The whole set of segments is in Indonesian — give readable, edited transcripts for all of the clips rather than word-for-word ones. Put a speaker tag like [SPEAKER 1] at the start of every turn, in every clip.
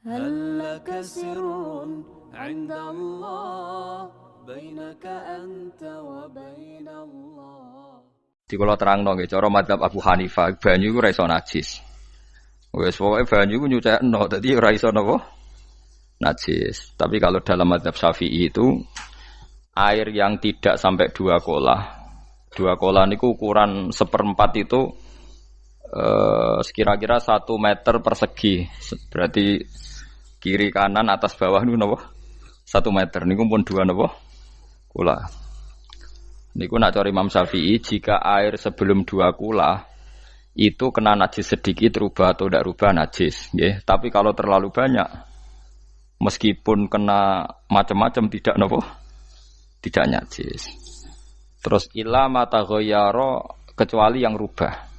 [SPEAKER 1] هل لك سر عند الله بينك أنت وبين الله.
[SPEAKER 2] Di kula terangno nggih cara madzhab Abu Hanifah banyu iku ora iso najis. Wis pokoke banyu iku nyucekno dadi ora iso napa najis. Tapi kalau dalam madzhab Syafi'i itu air yang tidak sampai 2 kolah. 2 kolah niku ukuran 1/4 itu sekira-kira 1 meter persegi. Berarti kiri kanan atas bawah niku napa? 1 meter niku pun 2 napa? Kolah. Niku nak cari Imam Syafi'i jika air sebelum 2 kula itu kena najis sedikit rubah atau tidak rubah najis, nggih. Tapi kalau terlalu banyak meskipun kena macam-macam tidak nopo tidak najis. Terus ila mata ghayyara kecuali yang rubah.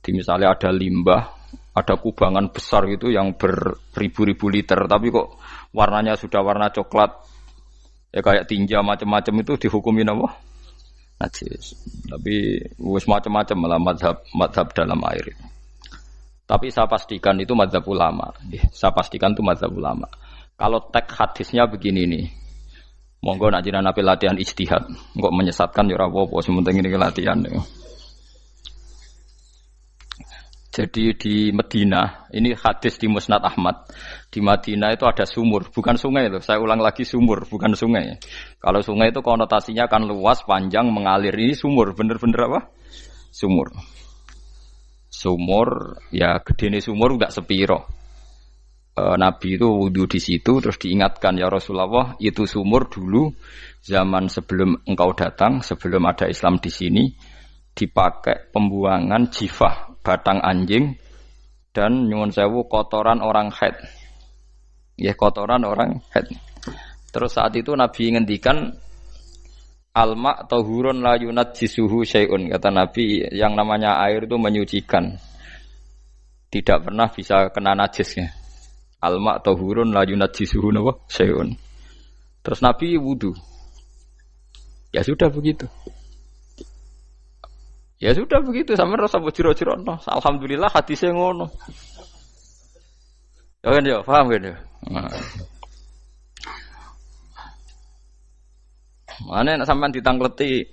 [SPEAKER 2] Di misalnya ada limbah, ada kubangan besar gitu yang beribu-ribu liter tapi kok warnanya sudah warna coklat ya kayak tinja macam-macam itu dihukumi nopo najis. Tapi wis macam-macam malah mazhab dalam air. Tapi saya pastikan itu mazhab ulama. Saya pastikan itu mazhab ulama. Kalau teks hadisnya begini nih. Monggo nak jenengan ape latihan ijtihad. Kok menyesatkan ya ora apa-apa, sementing ini latihan. Jadi di Madinah, ini hadis di Musnad Ahmad. Di Madinah itu ada sumur, bukan sungai loh. Saya ulang lagi sumur, bukan sungai. Kalau sungai itu konotasinya kan luas, panjang, mengalir. Ini sumur, bener-bener apa? Sumur. Sumur, ya gedene sumur enggak sepiro. Nabi itu wudu di situ, terus diingatkan ya Rasulullah, itu sumur dulu zaman sebelum engkau datang, sebelum ada Islam di sini, dipakai pembuangan jifah, batang anjing, dan nyuwun sewu kotoran orang haid. Ya kotoran orang haid. Terus saat itu Nabi ngendikan alma tahurun la yunajjisuhu syai'un. Kata Nabi yang namanya air itu menyucikan. Tidak pernah bisa kena najisnya. Alma tahurun la yunajjisuhu syai'un. Terus Nabi wudu. Ya sudah begitu. Ya sudah begitu sampe rasa bojiro-jiro no. Alhamdulillah hadisnya ngono. Ya kan ya, paham kan ya? Mana sampean ditangkleti.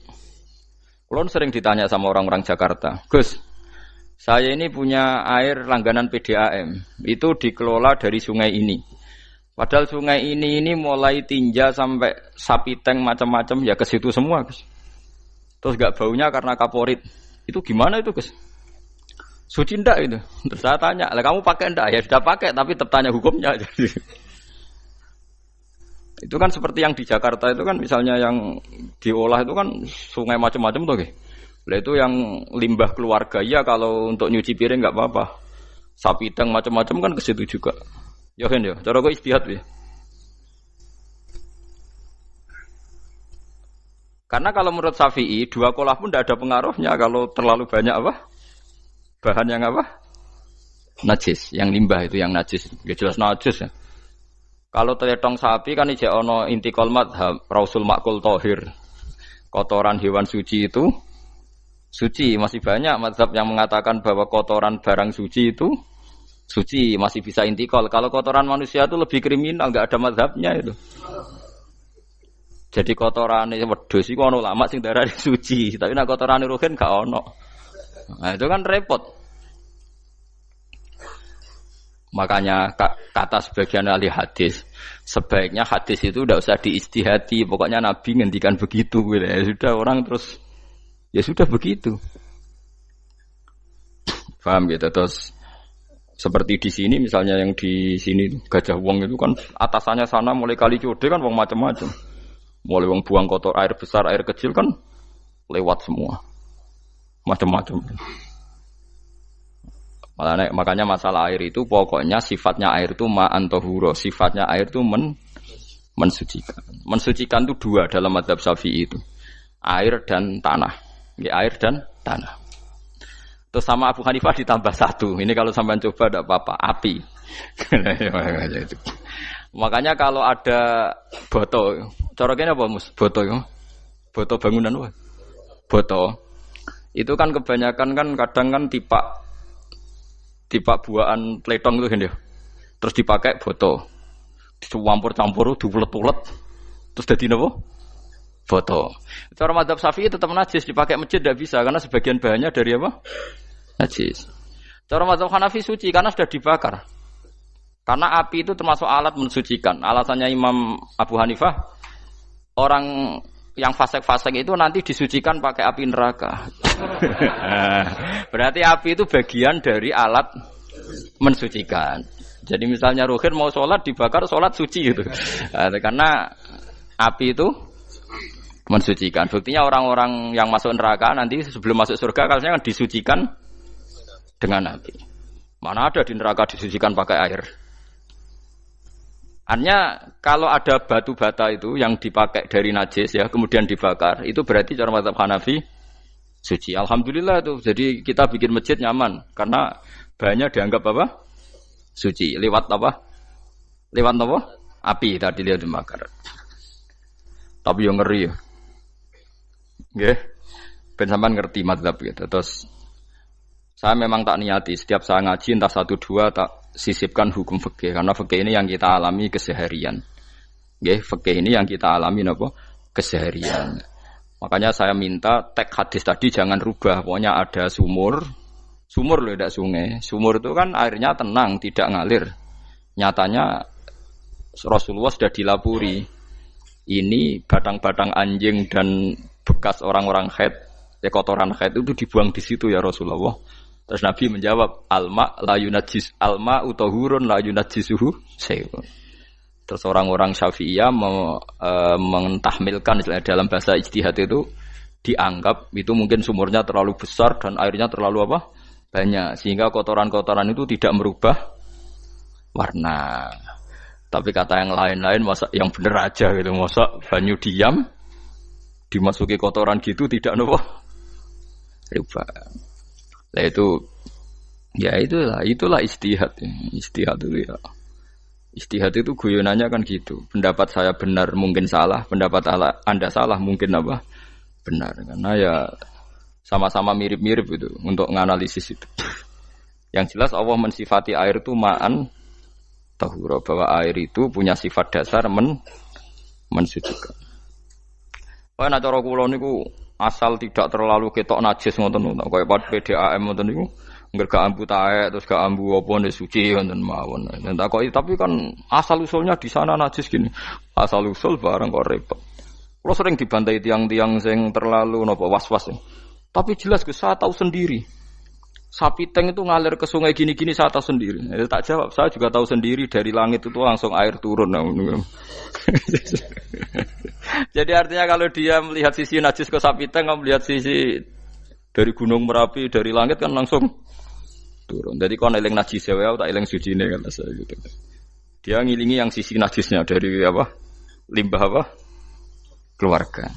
[SPEAKER 2] Kulon sering ditanya sama orang-orang Jakarta, "Gus, saya ini punya air langganan PDAM. Itu dikelola dari sungai ini. Padahal sungai ini mulai tinja sampai sapi tank macam-macam ya ke situ semua, Gus. Terus enggak baunya karena kaporit. Itu gimana itu, Gus? Suci ndak itu?" Terus saya tanya, "Lah kamu pakai ndak?" "Ya sudah pakai, tapi tetap tanya hukumnya." Itu kan seperti yang di Jakarta itu kan misalnya yang diolah itu kan sungai macam-macam tuh, nggih. Lah itu yang limbah keluarga ya kalau untuk nyuci piring enggak apa-apa. Sapi tank macam-macam kan ke situ juga. Ya kan ya, cara kok istihad ya. Karena kalau menurut Syafi'i 2 kolah pun tidak ada pengaruhnya kalau terlalu banyak apa? Bahan yang apa? Najis, yang limbah itu yang najis. Ya jelas najis ya. Kalau teletong sapi kan ijek ono intikal madhab, rausul makul tohir. Kotoran hewan suci itu suci, masih banyak madhab yang mengatakan bahwa kotoran barang suci itu suci, masih bisa intikal. Kalau kotoran manusia itu lebih kriminal, enggak ada madhabnya itu. Jadi kotorane wedhus iku ana ulama sing darani suci, tapi nek kotorane ruhin gak ono. Nah, itu kan repot. Makanya kata sebagian ahli hadis, sebaiknya hadis itu tidak usah diistihati, pokoknya Nabi ngendikan begitu gitu. Ya sudah orang terus ya sudah begitu. Paham gitu. Terus seperti di sini misalnya yang di sini Gajah Wong itu kan atasannya sana mulai kali Code kan wong macam-macam. Mulai wong buang kotor air besar, air kecil kan lewat semua. Macam-macam. Makanya masalah air itu pokoknya sifatnya air itu ma'an tahura, sifatnya air itu mensucikan. Mensucikan itu 2 dalam mazhab Syafi'i itu. Air dan tanah. Ya, air dan tanah. Terus sama Abu Hanifah ditambah 1. Ini kalau sampean coba tidak apa-apa, api. Makanya kalau ada boto, cara kene apa Mus? Boto ya. Boto bangunan apa? Boto. Itu kan kebanyakan kan kadang kan tipak buahan pletong itu kan ya. terus dipakai foto. Dicampur-campur diulet-ulet terus dadi napa? Foto. Cara mazhab Syafi'i tetap najis dipakai masjid tidak bisa karena sebagian bahannya dari apa? Najis. Cara mazhab Hanafi suci karena sudah dibakar. Karena api itu termasuk alat mensucikan. Alasannya Imam Abu Hanifah, orang yang fasik-fasik itu nanti disucikan pakai api neraka. Berarti api itu bagian dari alat mensucikan. Jadi misalnya Ruhin mau sholat dibakar, sholat suci gitu. Karena api itu mensucikan. Buktinya orang-orang yang masuk neraka nanti sebelum masuk surga harusnya kan disucikan dengan api. Mana ada di neraka disucikan pakai air. Artinya kalau ada batu bata itu yang dipakai dari najis ya kemudian dibakar itu berarti cara mazhab Hanafi suci. Alhamdulillah itu. Jadi kita bikin masjid nyaman karena bahannya dianggap apa? Suci. Lewat apa? Lewat apa? Api tadi dia dibakar. Tapi yang ngeri ya. Nggih. Ben sampean ngerti mazhab gitu. Terus saya memang tak niati setiap saya ngaji entah 1-2 tak sisipkan hukum fikih karena fikih ini yang kita alami keseharian. Nggih, fikih ini yang kita alami napa? Keseharian. Makanya saya minta teks hadis tadi jangan rubah. Pokoknya ada sumur loh tidak sungai. Sumur itu kan airnya tenang, tidak ngalir. Nyatanya Rasulullah sudah dilapuri. Ini batang-batang anjing dan bekas orang-orang haid, kotoran haid itu dibuang di situ ya Rasulullah. Terus Nabi menjawab, alma la yunajjis alma utahurun la yunajjisuhu syai'un. Terus orang-orang Syafi'iyah mentahmilkan dalam bahasa ijtihad itu dianggap itu mungkin sumurnya terlalu besar dan airnya terlalu apa? Banyak sehingga kotoran-kotoran itu tidak merubah warna. Tapi kata yang lain-lain masa yang bener aja gitu, masa banyu diam dimasuki kotoran gitu tidak nopo rubah. Nah itu ya itulah ijtihad. Ijtihad itu ya. Ijtihad itu guyonannya kan gitu. Pendapat saya benar mungkin salah, pendapat Anda salah mungkin apa? Benar. Karena ya sama-sama mirip-mirip itu untuk menganalisis itu. Yang jelas Allah mensifati air itu ma'an tahura, bahwa air itu punya sifat dasar mensucikan. Wah nek cara kula niku asal tidak terlalu ketok najis ngoten kaya PDAM ngoten niku ngger gak ambu taek terus gak ambu apa nek suci ngoten mawon. Nek takoki tapi kan asal usulnya di sana najis gini. Asal usul barang kok repot. Kula sering dibantai tiang-tiang sing terlalu napa was-was. Tapi jelas saya tahu sendiri. Sapi teng itu ngalir ke sungai gini-gini saya tahu sendiri. Tak jawab, saya juga tahu sendiri dari langit itu langsung air turun. Jadi artinya kalau dia melihat sisi najis ke sapi teng, melihat sisi dari gunung Merapi, dari langit kan langsung turun. Jadi kalau eling najis ya, tak eling suci ini kata saya gitu. Dia ngilingi yang sisi najisnya dari apa? Limbah apa? Keluarga.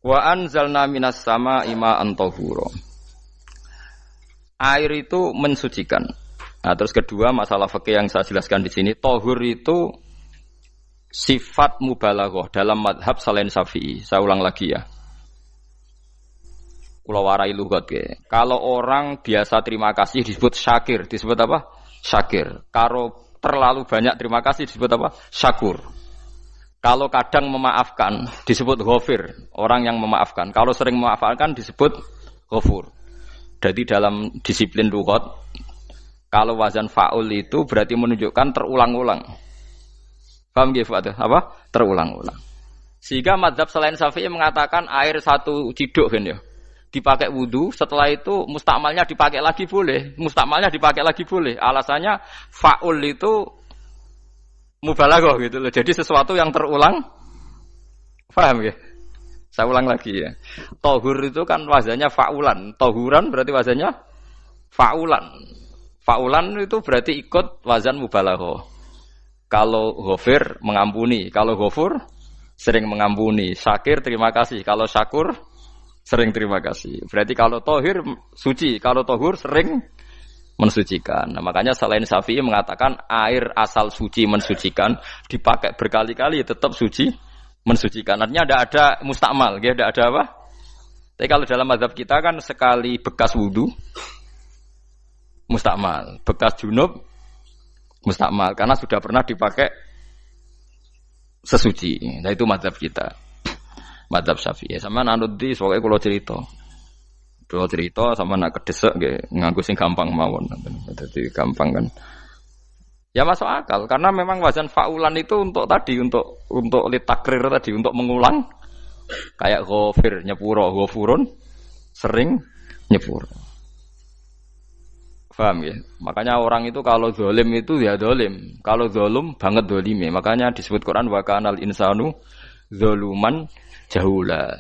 [SPEAKER 2] Wa anzalna minas sama ma'an tahura. Air itu mensucikan. Nah, terus kedua masalah fikih yang saya jelaskan di sini, tahur itu sifat mubalaghah dalam madhab selain Syafi'i. Saya ulang lagi ya. Kula warai lughat ya. Kalau orang biasa terima kasih disebut syakir, disebut apa? Syakir. Kalau terlalu banyak terima kasih disebut apa? Syakur. Kalau kadang memaafkan disebut ghafir, orang yang memaafkan. Kalau sering memaafkan disebut ghafur. Jadi dalam disiplin lughat kalau wazan fa'ul itu berarti menunjukkan terulang-ulang. Paham nggih Pak? Apa? Terulang-ulang. Sehingga mazhab selain Syafi'i mengatakan air satu ciduk kan ya. Dipakai wudu, setelah itu mustakmalnya dipakai lagi boleh. Mustakmalnya dipakai lagi boleh. Alasannya fa'ul itu mubalaghah gitu loh. Jadi sesuatu yang terulang. Paham nggih? Saya ulang lagi ya. Tahur itu kan wazannya fa'ulan. Tahuran berarti wazannya fa'ulan. Fa'ulan itu berarti ikut wazan mubalaghah. Kalau ghafir mengampuni, kalau ghafur sering mengampuni. Syakir terima kasih, kalau syakur sering terima kasih. Berarti kalau tahir suci, kalau tahur sering mensucikan. Nah, makanya selain Syafi'i mengatakan air asal suci mensucikan dipakai berkali-kali tetap suci mensucikan. Artinya ada mustakmal, ya, ada apa? Tapi kalau dalam mazhab kita kan sekali bekas wudu mustakmal, bekas junub mustakmal karena sudah pernah dipakai sesuci. Nah itu mazhab kita. Mazhab Syafi'i. Sama anut di soalnya kalau cerita. Kalau cerita sama nak kedesek nggih nganggo sing gampang mawon. Jadi gampang kan. Ya masuk akal karena memang wazan faulan itu untuk tadi untuk litakrir tadi untuk mengulang kayak ghafir nyepuro ghafurun sering nyepuro. Paham ya? Makanya orang itu kalau zalim itu ya zalim, kalau zalum banget zalime. Makanya disebut Quran wa kanal insanu zaluman jahula.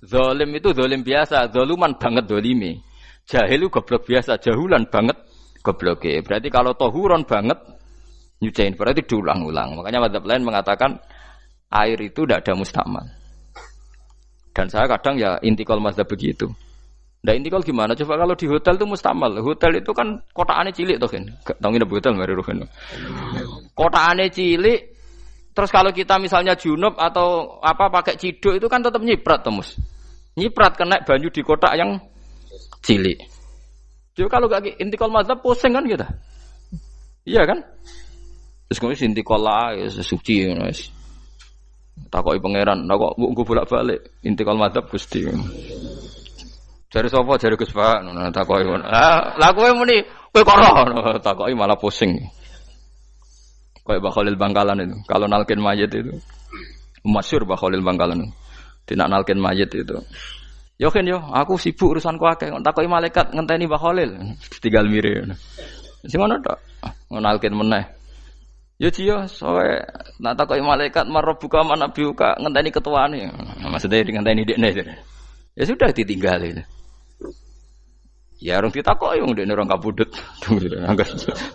[SPEAKER 2] Zalim itu zalim biasa, zaluman banget zalime. Jahil itu goblok biasa, jahulan banget gobloke. Berarti kalau tohuron banget nyuciin berarti diulang-ulang. Makanya mazhab lain mengatakan air itu tidak ada mustakmal. Dan saya kadang ya intikal mazhab begitu. Nah intikal gimana? Coba kalau di hotel itu mustakmal. Hotel itu kan kotaannya cilik toh kan. Tahu nggak hotel mari ruhen. Kotaannya cilik. Terus kalau kita misalnya junub atau apa pakai ciduk itu kan tetap nyiprat Tomus. Nyiprat kena banyu di kotak yang cilik. Jadi kalau gak intikal mazhab pusing kan kita. Iya kan? Terus kemudian intikal lah ya suci guys. Takoki pangeran, nah kok nggo bolak-balik intikal mazhab Gusti. Jare sapa jare Gus Pak, takoki ngono. Lah kowe muni kowe kok ora takoki malah pusing. Kayak Mbah Khalil Bangkalan itu. Kalau nalkin mayit itu masyhur Mbah Khalil Bangkalan. Tidak nalkin mayit itu. Yo kan yo, aku sibuk urusanku akeh. Takoki malaikat ngenteni Mbah Khalil. Tinggal mire. Sing ngono tok. Nalkin meneh. Ya jiyo, soalnya nak takoki malaikat marabbuka manabiuka ngenteni ketuane. Maksudnya ngenteni dekne. Ya sudah ditinggalin. Ya orang ditakoki wong dekne orang kabudut.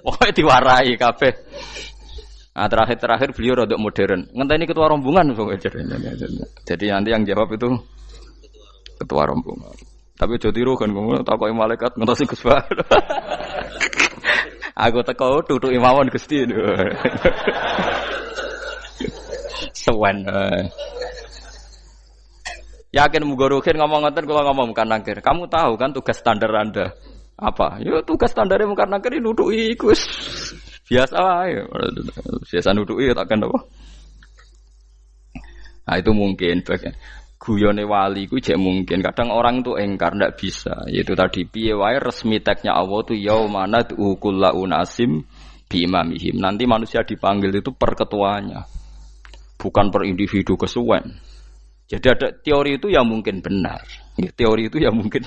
[SPEAKER 2] Pokoke diwarai kabeh. Nah, terakhir beliau rodok modern. Ngenteni ketua rombongan pokoknya. Jadi nanti yang jawab itu ketua rombongan. Tapi aja tiru kan ngono takoki malaikat ngentosi Gus Pak. Aku teko tutuki mawon Gusti. Sewen. Yakin mugorokin ngomong ngoten kula ngomong kan nangkir. Kamu tahu kan tugas standar Anda apa? Ya tugas standare mung kan nangkir nutuki iku wis biasa wae. Biasa nutuki tak kan apa? Nah itu mungkin bagian guyone wali ku jek mungkin kadang orang tuh engkar ndak bisa yaitu tadi piye wae resmi teksnya Allah tuh yaumana kullu unasim bi imamihim nanti manusia dipanggil itu per ketuanya bukan per individu kesuwen jadi ada teori itu yang mungkin benar ya, teori itu yang mungkin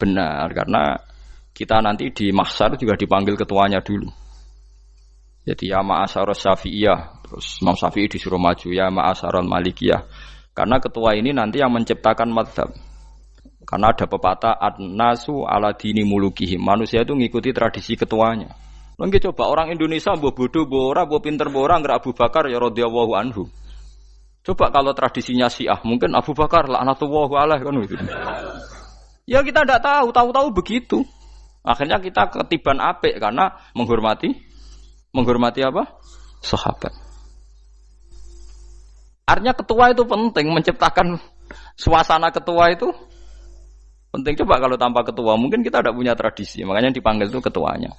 [SPEAKER 2] benar karena kita nanti di mahsyar juga dipanggil ketuanya dulu jadi ya ma'asyarus syafi'iyah terus Imam Syafi'i disuruh maju ya ma'asyarul malikiyah karena ketua ini nanti yang menciptakan mazhab. Karena ada pepatah an-nasu ala dini mulukihim. Manusia itu ngikuti tradisi ketuanya. Lagi coba orang Indonesia mbok bodoh mbok ora mbok pinter mbok ora ngger Abu Bakar ya radhiyallahu anhu. Coba kalau tradisinya Syiah mungkin Abu Bakar laknatullah alaihi kan gitu. Ya kita tidak tahu begitu. Akhirnya kita ketiban apik karena menghormati apa? Sahabat. Artinya ketua itu penting, menciptakan suasana ketua itu penting. Coba kalau tanpa ketua, mungkin kita tidak punya tradisi. Makanya dipanggil itu ketuanya.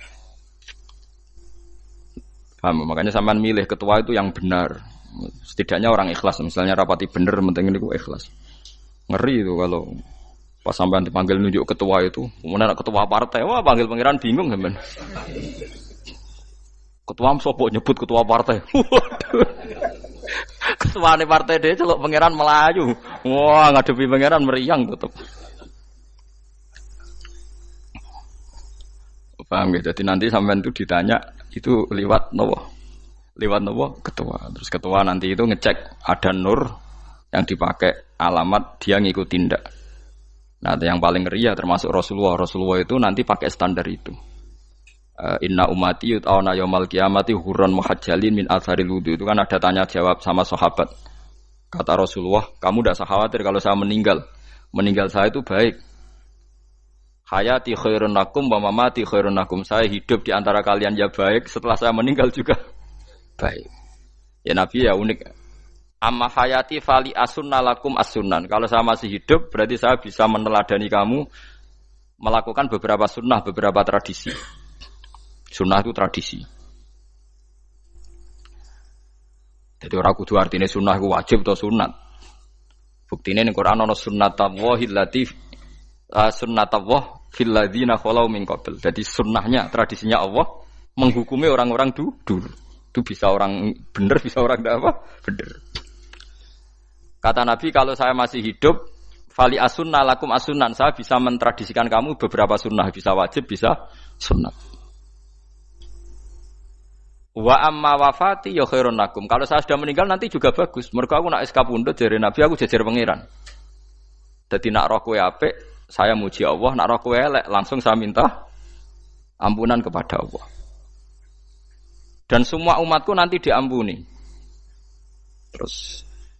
[SPEAKER 2] Paham? Makanya sampean milih ketua itu yang benar. Setidaknya orang ikhlas. Misalnya rapati benar, penting ini ikhlas. Ngeri itu kalau pas sampean dipanggil nunjuk ketua itu. Kemudian ketua partai, wah panggil pangeran bingung sampean. Ketua sopo nyebut ketua partai. Waduh. Ketuane partai dia celuk pangeran Melayu. Wah, ngadepi pangeran meriang tetep. Paham gitu. Jadi nanti sampean itu ditanya itu liwat nopo? Liwat nopo? Ketua. Terus ketua nanti itu ngecek ada nur yang dipakai alamat dia ngikutin ndak. Nah, yang paling ngeri ya termasuk Rasulullah. Rasulullah itu nanti pakai standar itu. Inna umati yut'auna yaumal qiyamati hurran muhajjalin min atharil wudu. Itu kan ada tanya jawab sama sahabat. Kata Rasulullah, kamu tidak usah khawatir kalau saya meninggal. Meninggal saya itu baik. Hayati khairun lakum wa mamati khairun lakum. Saya hidup di antara kalian ya baik, setelah saya meninggal juga baik. Ya Nabi ya unik. Amma hayati fali asunna lakum as-sunan. Kalau saya masih hidup berarti saya bisa meneladani kamu melakukan beberapa sunnah, beberapa tradisi. Sunnah itu tradisi. Jadi ora kudu artine sunnah iku wajib atau sunat. Buktine ning Quran ana sunnatallahil latif sunnatullah fil ladzina khalau min qabl. Jadi sunnahnya, tradisinya Allah menghukumi orang-orang dulu. Itu bisa orang benar, bisa orang tidak apa? Benar. Kata Nabi, kalau saya masih hidup, fali asunna lakum asunan, saya bisa mentradisikan kamu beberapa sunnah, bisa wajib, bisa sunnah. Wa amma wafati ya khairun lakum. Kalau saya sudah meninggal nanti juga bagus. Mergo aku nak SK pundhut jare Nabi, aku jejer pangeran. Dadi nak roh kowe apik, saya muji Allah, nak roh kowe elek, langsung saya minta ampunan kepada Allah. Dan semua umatku nanti diampuni.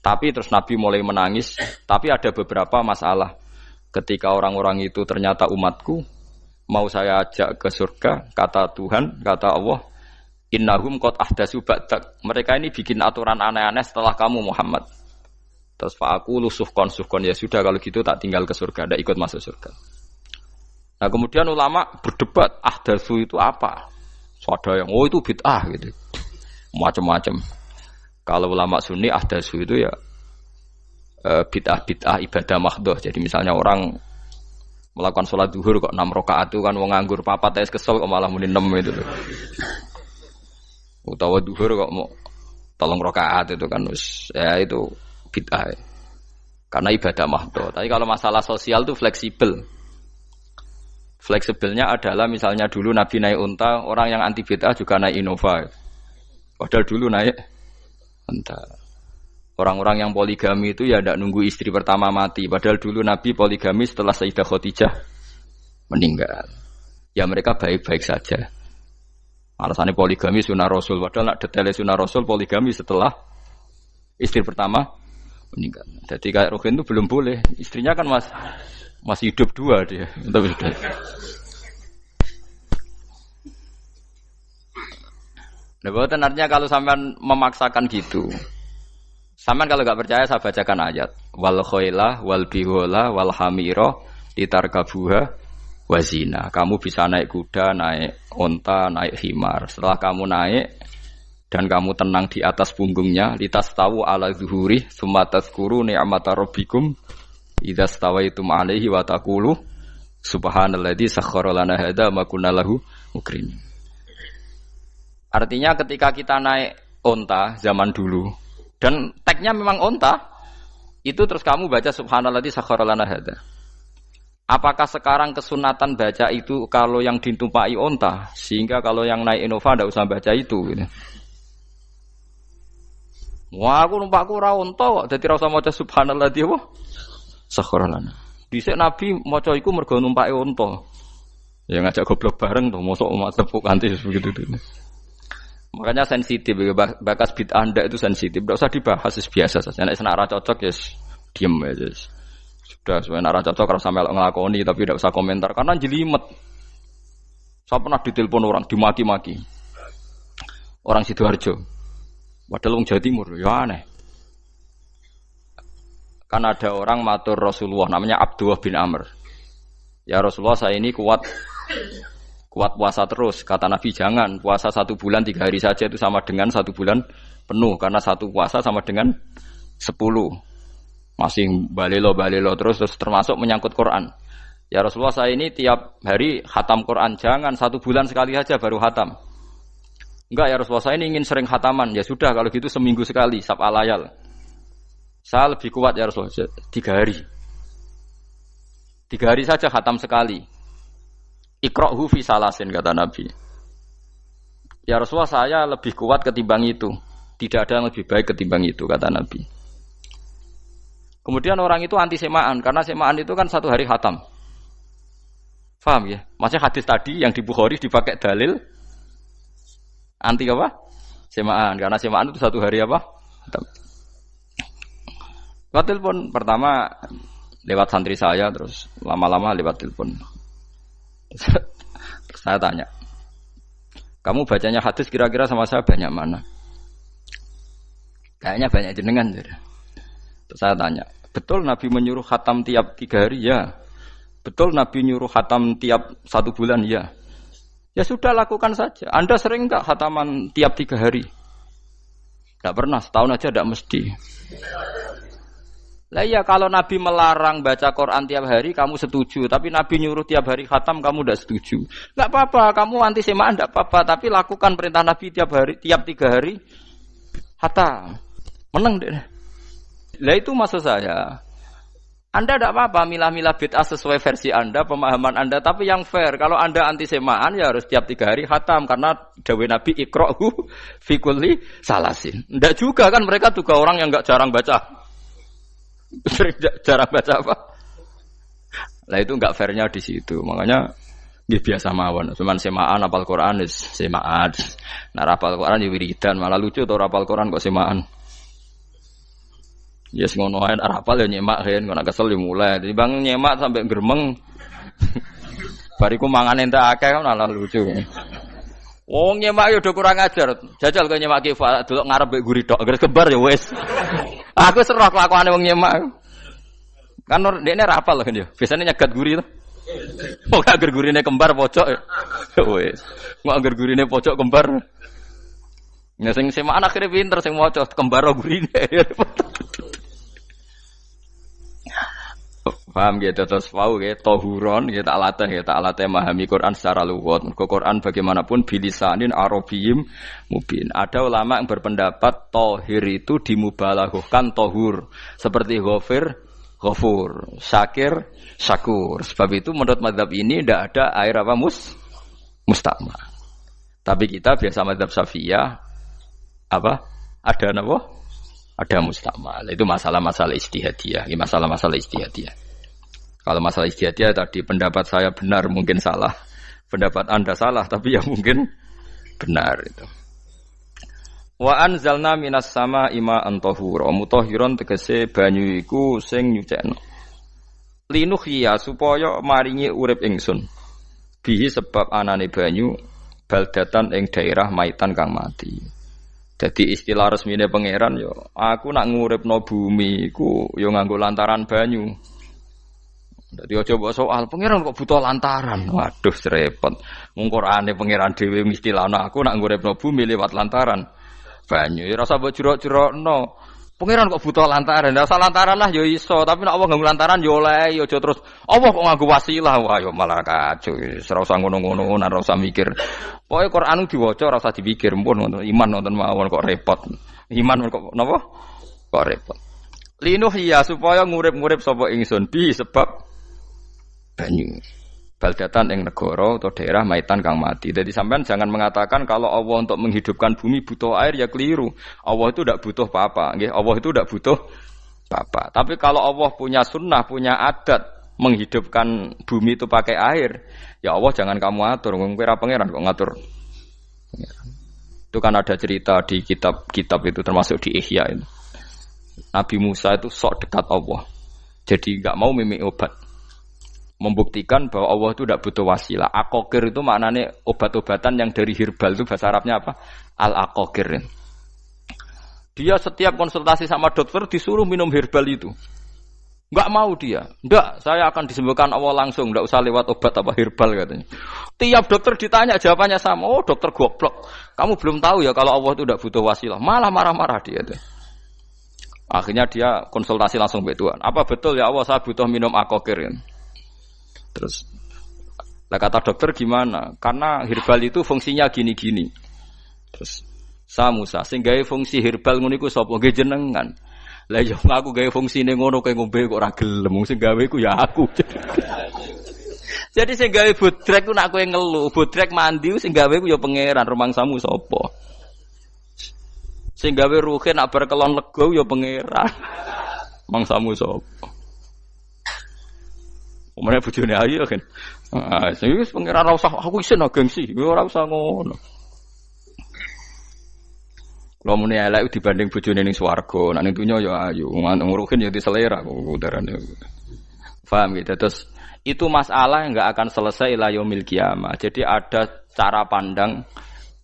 [SPEAKER 2] Tapi terus Nabi mulai menangis. Tapi ada beberapa masalah. Ketika orang-orang itu ternyata umatku, mau saya ajak ke surga, kata Tuhan, kata Allah, innahum qad ahdatsu ba'dak. Mereka ini bikin aturan aneh-aneh setelah kamu Muhammad. Terus fa'aqulu suhqan ya sudah kalau gitu tak tinggal ke surga, tidak ikut masuk surga. Nah kemudian ulama berdebat ahdatsu itu apa? So, ada yang itu bid'ah gitu. Macam-macam. Kalau ulama Sunni ahdatsu itu ya bid'ah ibadah mahdhah. Jadi misalnya orang melakukan sholat zuhur kok 6 rakaat itu kan wong nganggur papat wis kesel kok malah muni 6 itu. Utawa zuhur kok mau 3 rakaat itu kan wis ya itu bid'ah. Karena ibadah mahdhah. Tapi kalau masalah sosial itu fleksibel. Fleksibelnya adalah misalnya dulu Nabi naik unta, orang yang anti bid'ah juga naik Innova. Padahal dulu naik unta. Orang-orang yang poligami itu ya tidak nunggu istri pertama mati. Padahal dulu Nabi poligami setelah Sayyidah Khadijah meninggal. Ya mereka baik-baik saja. Alasannya poligami sunnah Rasul. Padahal nak detailnya sunnah Rasul poligami setelah istri pertama meninggal. Jadi kayak Ruhin itu belum boleh. Istrinya kan masih hidup 2 dia. Nah, bahkan artinya kalau sampean memaksakan gitu, sampean kalau nggak percaya saya bacakan ayat. Wal khailah wal bihola wal hamira litarkabuha wazina. Kamu bisa naik kuda, naik onta, naik himar. Setelah kamu naik dan kamu tenang di atas punggungnya, litastawu ala zuhuri, summa tazkuru ni'mata rabbikum idza stawaitum alaihi wa taqulu subhanalladzi sakhkhara lana hadza ma kunna lahu mukrimin. Artinya ketika kita naik onta zaman dulu dan tagnya memang onta, itu terus kamu baca subhanalladzi sakhkhara lana hadza. Apakah sekarang kesunatan baca itu kalau yang ditumpai onta, sehingga kalau yang naik Innova tidak usah baca itu gitu. Wah, aku numpakku ora onta kok, dadi ora usah maca subhanalladzi apa? Sakhkhara lana. Dhisik Nabi maca iku mergo numpake unta. Ya ngajak goblok bareng to, mosok tepuk kanthi begitu tuh. Makanya sensitif, bakas bid'ah ndak itu sensitif. Enggak usah dibahas, biasa saja. Nek senara cocok ya diem aja. Sudah, senara cocok kalau sampai ngelakoni tapi enggak usah komentar karena jelimet. Saya pernah ditelepon orang, dimaki-maki. Orang Sidoarjo. Padahal wong Jawa Timur, ya aneh. Kan ada orang matur Rasulullah namanya Abdullah bin Amr. Ya Rasulullah, saya ini kuat puasa terus. Kata Nabi, jangan puasa 1 bulan 3 hari saja itu sama dengan 1 bulan penuh. Karena 1 puasa sama dengan 10. Masih balelo terus termasuk menyangkut Quran. Ya Rasulullah, saya ini tiap hari khatam Quran. Jangan 1 bulan sekali saja baru khatam. Enggak ya Rasulullah, saya ini ingin sering khataman. Ya sudah kalau gitu seminggu sekali sab'al layal. Saya lebih kuat ya Rasulullah, 3 hari. 3 hari saja khatam sekali. Iqra'hu fi salasin, kata Nabi. Ya Rasulullah, saya lebih kuat ketimbang itu. Tidak ada yang lebih baik ketimbang itu, kata Nabi. Kemudian orang itu anti semaan, karena semaan itu kan 1 hari khatam. Paham ya? Maksudnya hadis tadi yang di Bukhari dipakai dalil anti apa? Semaan, karena semaan itu 1 hari apa? Khatam. Lewat telepon pertama lewat santri saya, terus lama-lama lewat telepon. Terus saya tanya, kamu bacanya hadis kira-kira sama saya banyak mana? Kayaknya banyak jenengan. Terus saya tanya, betul Nabi menyuruh khatam tiap 3 hari? Ya. Betul Nabi nyuruh khatam tiap 1 bulan? Ya. Ya sudah, lakukan saja. Anda sering enggak khataman tiap 3 hari? Tidak pernah, setahun aja tidak mesti. Lah iya kalau Nabi melarang baca Quran tiap hari kamu setuju, tapi Nabi nyuruh tiap hari khatam kamu tidak setuju. Enggak apa-apa, kamu anti semaan enggak apa-apa, tapi lakukan perintah Nabi tiap 3 hari khatam. Menang deh. Lah itu maksud saya. Anda tidak apa-apa milah-milah bid'ah sesuai versi Anda, pemahaman Anda, tapi yang fair. Kalau Anda anti semaan ya harus tiap 3 hari khatam karena dawuh Nabi iqra'u fi kulli salasin. Enggak juga kan mereka juga orang yang enggak jarang baca. Jarang baca apa? Lah itu enggak fairnya di situ. Makanya dia biasa mawon. Cuman semaan apal Quran is semaan. Nah apal Quran ya wiridan, malah lucu to apal Quran kok semaan. Ya yes, ngono ae apal ya nyemak kan, kok kesel ya mulai. Jadi bang nyemak sampai gremeng. Bariku mangan entek akeh kan malah lucu. Wong nyemak yo do kurang ajar. Jajal kok nyemak ki delok ngarep mbek guri tok, agar kebar ya wis. Aku serok kelakuane wong nyemak. Kan dekne ra apal kan yo. Biasane nyegat guri to. Kok agar gurine kembar pojok ya. Wis. Kok agar gurine pojok kembar. Ya sing semaan akhire pinter sing maca kembar gurine. Paham gitu terus pau gitu tohuron gitu tak latih memahami Quran secara luwat. Quran bagaimanapun bilisanin arabiyyin mubin. Ada ulama yang berpendapat tohir itu dimubalaghahkan tohur seperti ghafur, syakir, syakur. Sebab itu menurut mazhab ini tidak ada air apa musta'mal. Tapi kita biasa mazhab Syafi'iyah apa? Ada apa? Ada musta'mal. Itu masalah-masalah ijtihadiyah, masalah-masalah ijtihadiyah. Kalau masalah ijtihadiyah tadi pendapat saya benar mungkin salah, pendapat Anda salah tapi ya mungkin benar itu. Wa anzalna minas sama ma'an tahura mutahhiron tegese banyu iku sing nyucekno. Linuhya supaya maringi urip ingsun. Bihi sebab anane banyu baldatan ing daerah maitan kang mati. Jadi istilah resmine pangeran yo aku nak nguripno bumi iku yo nganggo lantaran banyu. Dadi aja mbok soal pangeran kok butuh lantaran. Waduh repot. Wong Qur'ane pangeran dhewe istilahno aku nak nguripno bumi lewat lantaran banyu. Ya rasa mbok jurok-jurokno. Pangeran kok butuh lantaran. Lah lantaran lah ya iso, tapi nek Allah nganggo lantaran ya oleh ya aja terus Allah kok nganggo wasilah. Wah ya malah kacau. Ora usah ngono-ngono, ora usah mikir. Pokoke Qur'an diwaca ora usah dipikir, pun ngono. Iman wonten mawon kok repot. Iman kok napa? Kok repot. Linuh ya supaya ngurip-ngurip sapa ingsun bi sebab banyu baldatan ing negara atau daerah maitan kang mati. Jadi sampean jangan mengatakan kalau Allah untuk menghidupkan bumi butuh air ya keliru. Allah itu tidak butuh apa-apa, nggih. Allah itu tidak butuh apa-apa. Tapi kalau Allah punya sunnah, punya adat menghidupkan bumi itu pakai air, ya Allah jangan kamu atur. Wong kira pangeran kok ngatur. Itu kan ada cerita di kitab-kitab itu termasuk di Ihya itu. Nabi Musa itu sok dekat Allah. Jadi enggak mau mimik obat. Membuktikan bahwa Allah itu tidak butuh wasilah. Aqaqir itu maknanya obat-obatan yang dari herbal itu bahasa Arabnya apa? Al-aqaqir. Dia setiap konsultasi sama dokter disuruh minum herbal itu. Enggak mau dia. Enggak, saya akan disembuhkan Allah langsung, enggak usah lewat obat apa herbal katanya. Tiap dokter ditanya jawabannya sama. Oh, dokter goblok. Kamu belum tahu ya kalau Allah itu tidak butuh wasilah. Malah marah-marah dia tuh. Akhirnya dia konsultasi langsung ke Tuhan. Apa betul ya Allah saya butuh minum aqaqir? Terus, lah kata dokter gimana? Karena herbal itu fungsinya gini-gini. Terus, Musa, sing gawe fungsi herbal ngono iku sapa? Nggih jenengan. Lah yo aku gawe fungsine ngono kowe ngombe kok ora gelem. Sing gawe iku ya aku. Jadi sing gawe bodrek ku nak kowe ngelu, bodrek mandi sing gawe ku ya pangeran, rumangsamu sapa? Sing gawe ruhe nak bar kelon lega ya pangeran. Mangsamu sapa? Omane bojone ayu kan. Ah, wis pangeran ora usah aku isin gengsi, ora usah ngono. Kalau muni elek dibanding bojone ning swarga, nek ning dunya ya ayu, nguruhin ya diselera kok udarane. Paham gitu. Terus itu masalah yang enggak akan selesai ila yaumil kiamah. Jadi ada cara pandang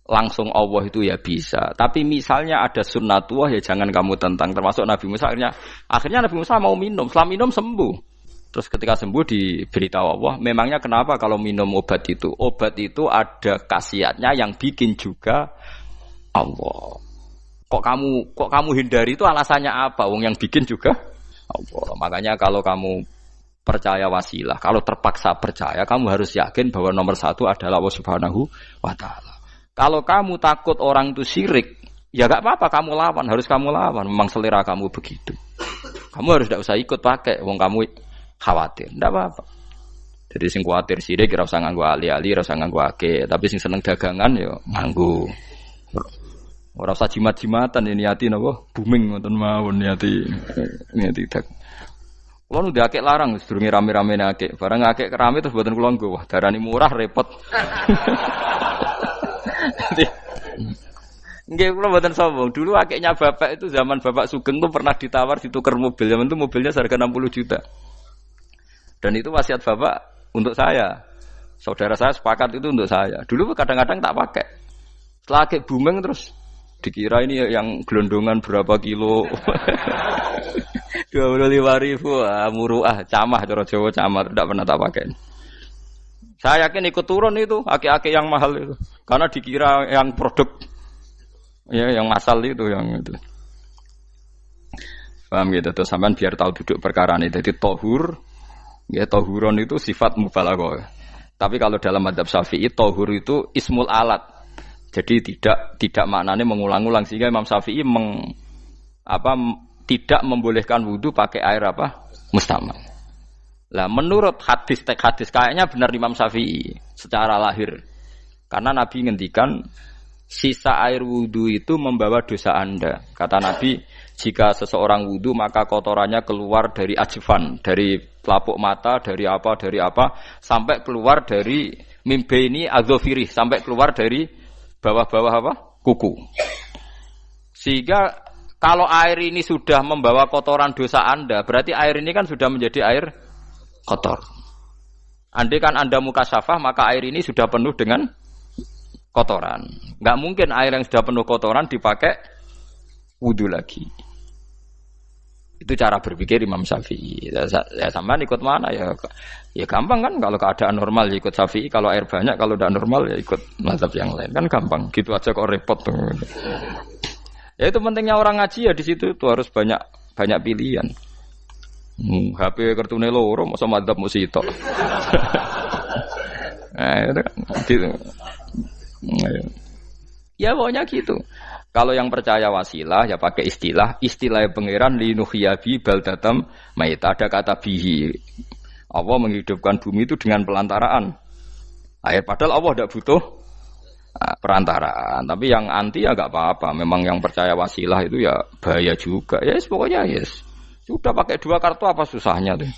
[SPEAKER 2] langsung Allah itu ya bisa. Tapi misalnya ada sunnatullah ya jangan kamu tentang. Termasuk Nabi Musa akhirnya Nabi Musa mau minum, setelah minum sembuh. Terus ketika sembuh diberitahu Allah, memangnya kenapa kalau minum obat itu? Obat itu ada khasiatnya yang bikin juga Allah. Kok kamu hindari itu alasannya apa? Wong yang bikin juga Allah. Makanya kalau kamu percaya wasilah, kalau terpaksa percaya, kamu harus yakin bahwa nomor satu adalah Allah Subhanahu wa Ta'ala. Kalau kamu takut orang itu syirik, ya gak apa-apa, kamu lawan, harus kamu lawan. Memang selera kamu begitu. Kamu harus tidak usah ikut pakai, wong kamu khawatir, tidak apa-apa. Jadi sing khawatir syirik, ora usah nganggo ali-ali, ora usah nganggo ake. Tapi sing seneng dagangan, yo nganggo. Ora usah jimat-jimatan ini niati napa booming ngoten mawon niati dak. Kulo nu akeh larang sedurunge rame-rame akeh. Barang akeh rame terus mboten kula nggo. Wah, darani murah repot. Nggih kula mboten sombong. Dulu akehnya bapak itu zaman Bapak Sugeng tuh pernah ditawar ditukar mobil. Zaman itu mobilnya harga 60 juta. Dan itu wasiat bapak untuk saya. Saudara saya sepakat itu untuk saya. Dulu kadang-kadang tak pakai. Setelah akeh booming terus dikira ini yang gelondongan berapa kilo 25.000 muruah camah cara Jawa camah tidak pernah tak pakai. Saya yakin ikut turun itu aki-aki yang mahal itu karena dikira yang produk ya yang asal itu yang itu. Paham gitu tuh sampean biar tahu duduk perkara ini. Jadi tohur ya tohuron itu sifat mubalaghah. Tapi kalau dalam madzhab Syafi'i tohur itu ismul alat. Jadi tidak maknanya mengulang-ulang sehingga Imam Syafi'i tidak membolehkan wudu pakai air apa? Mustamal. Lah menurut hadis kayaknya benar Imam Syafi'i secara lahir. Karena Nabi ngendikan sisa air wudu itu membawa dosa Anda. Kata Nabi, jika seseorang wudu maka kotorannya keluar dari ajfan, dari pelapuk mata, dari apa sampai keluar dari mimbaini adzofirih, sampai keluar dari bawah-bawah apa? Kuku. Sehingga kalau air ini sudah membawa kotoran dosa Anda, berarti air ini kan sudah menjadi air kotor. Andai kan Anda mukasyafah, maka air ini sudah penuh dengan kotoran. Enggak mungkin air yang sudah penuh kotoran dipakai wudu lagi. Itu cara berpikir Imam Syafi'i. Ya sampean ikut mana ya? Ya gampang kan kalau keadaan normal ya ikut Syafi'i, kalau air banyak, kalau tidak normal ya ikut mazhab yang lain. Kan gampang. Gitu aja kok repot tuh. Ya itu pentingnya orang ngaji ya di situ tuh harus banyak pilihan. HP kartune loro masa mazhab musito. Nah, itu kan gitu. Ya pokoknya gitu. Kalau yang percaya wasilah ya pakai istilah pangeran linuhyabi baldatam maita, ada kata bihi. Allah menghidupkan bumi itu dengan pelantaraan air, padahal Allah tidak butuh perantaraan. Tapi yang anti ya enggak apa-apa. Memang yang percaya wasilah itu ya bahaya juga. Yes, pokoknya yes. Sudah pakai dua kartu apa susahnya tuh?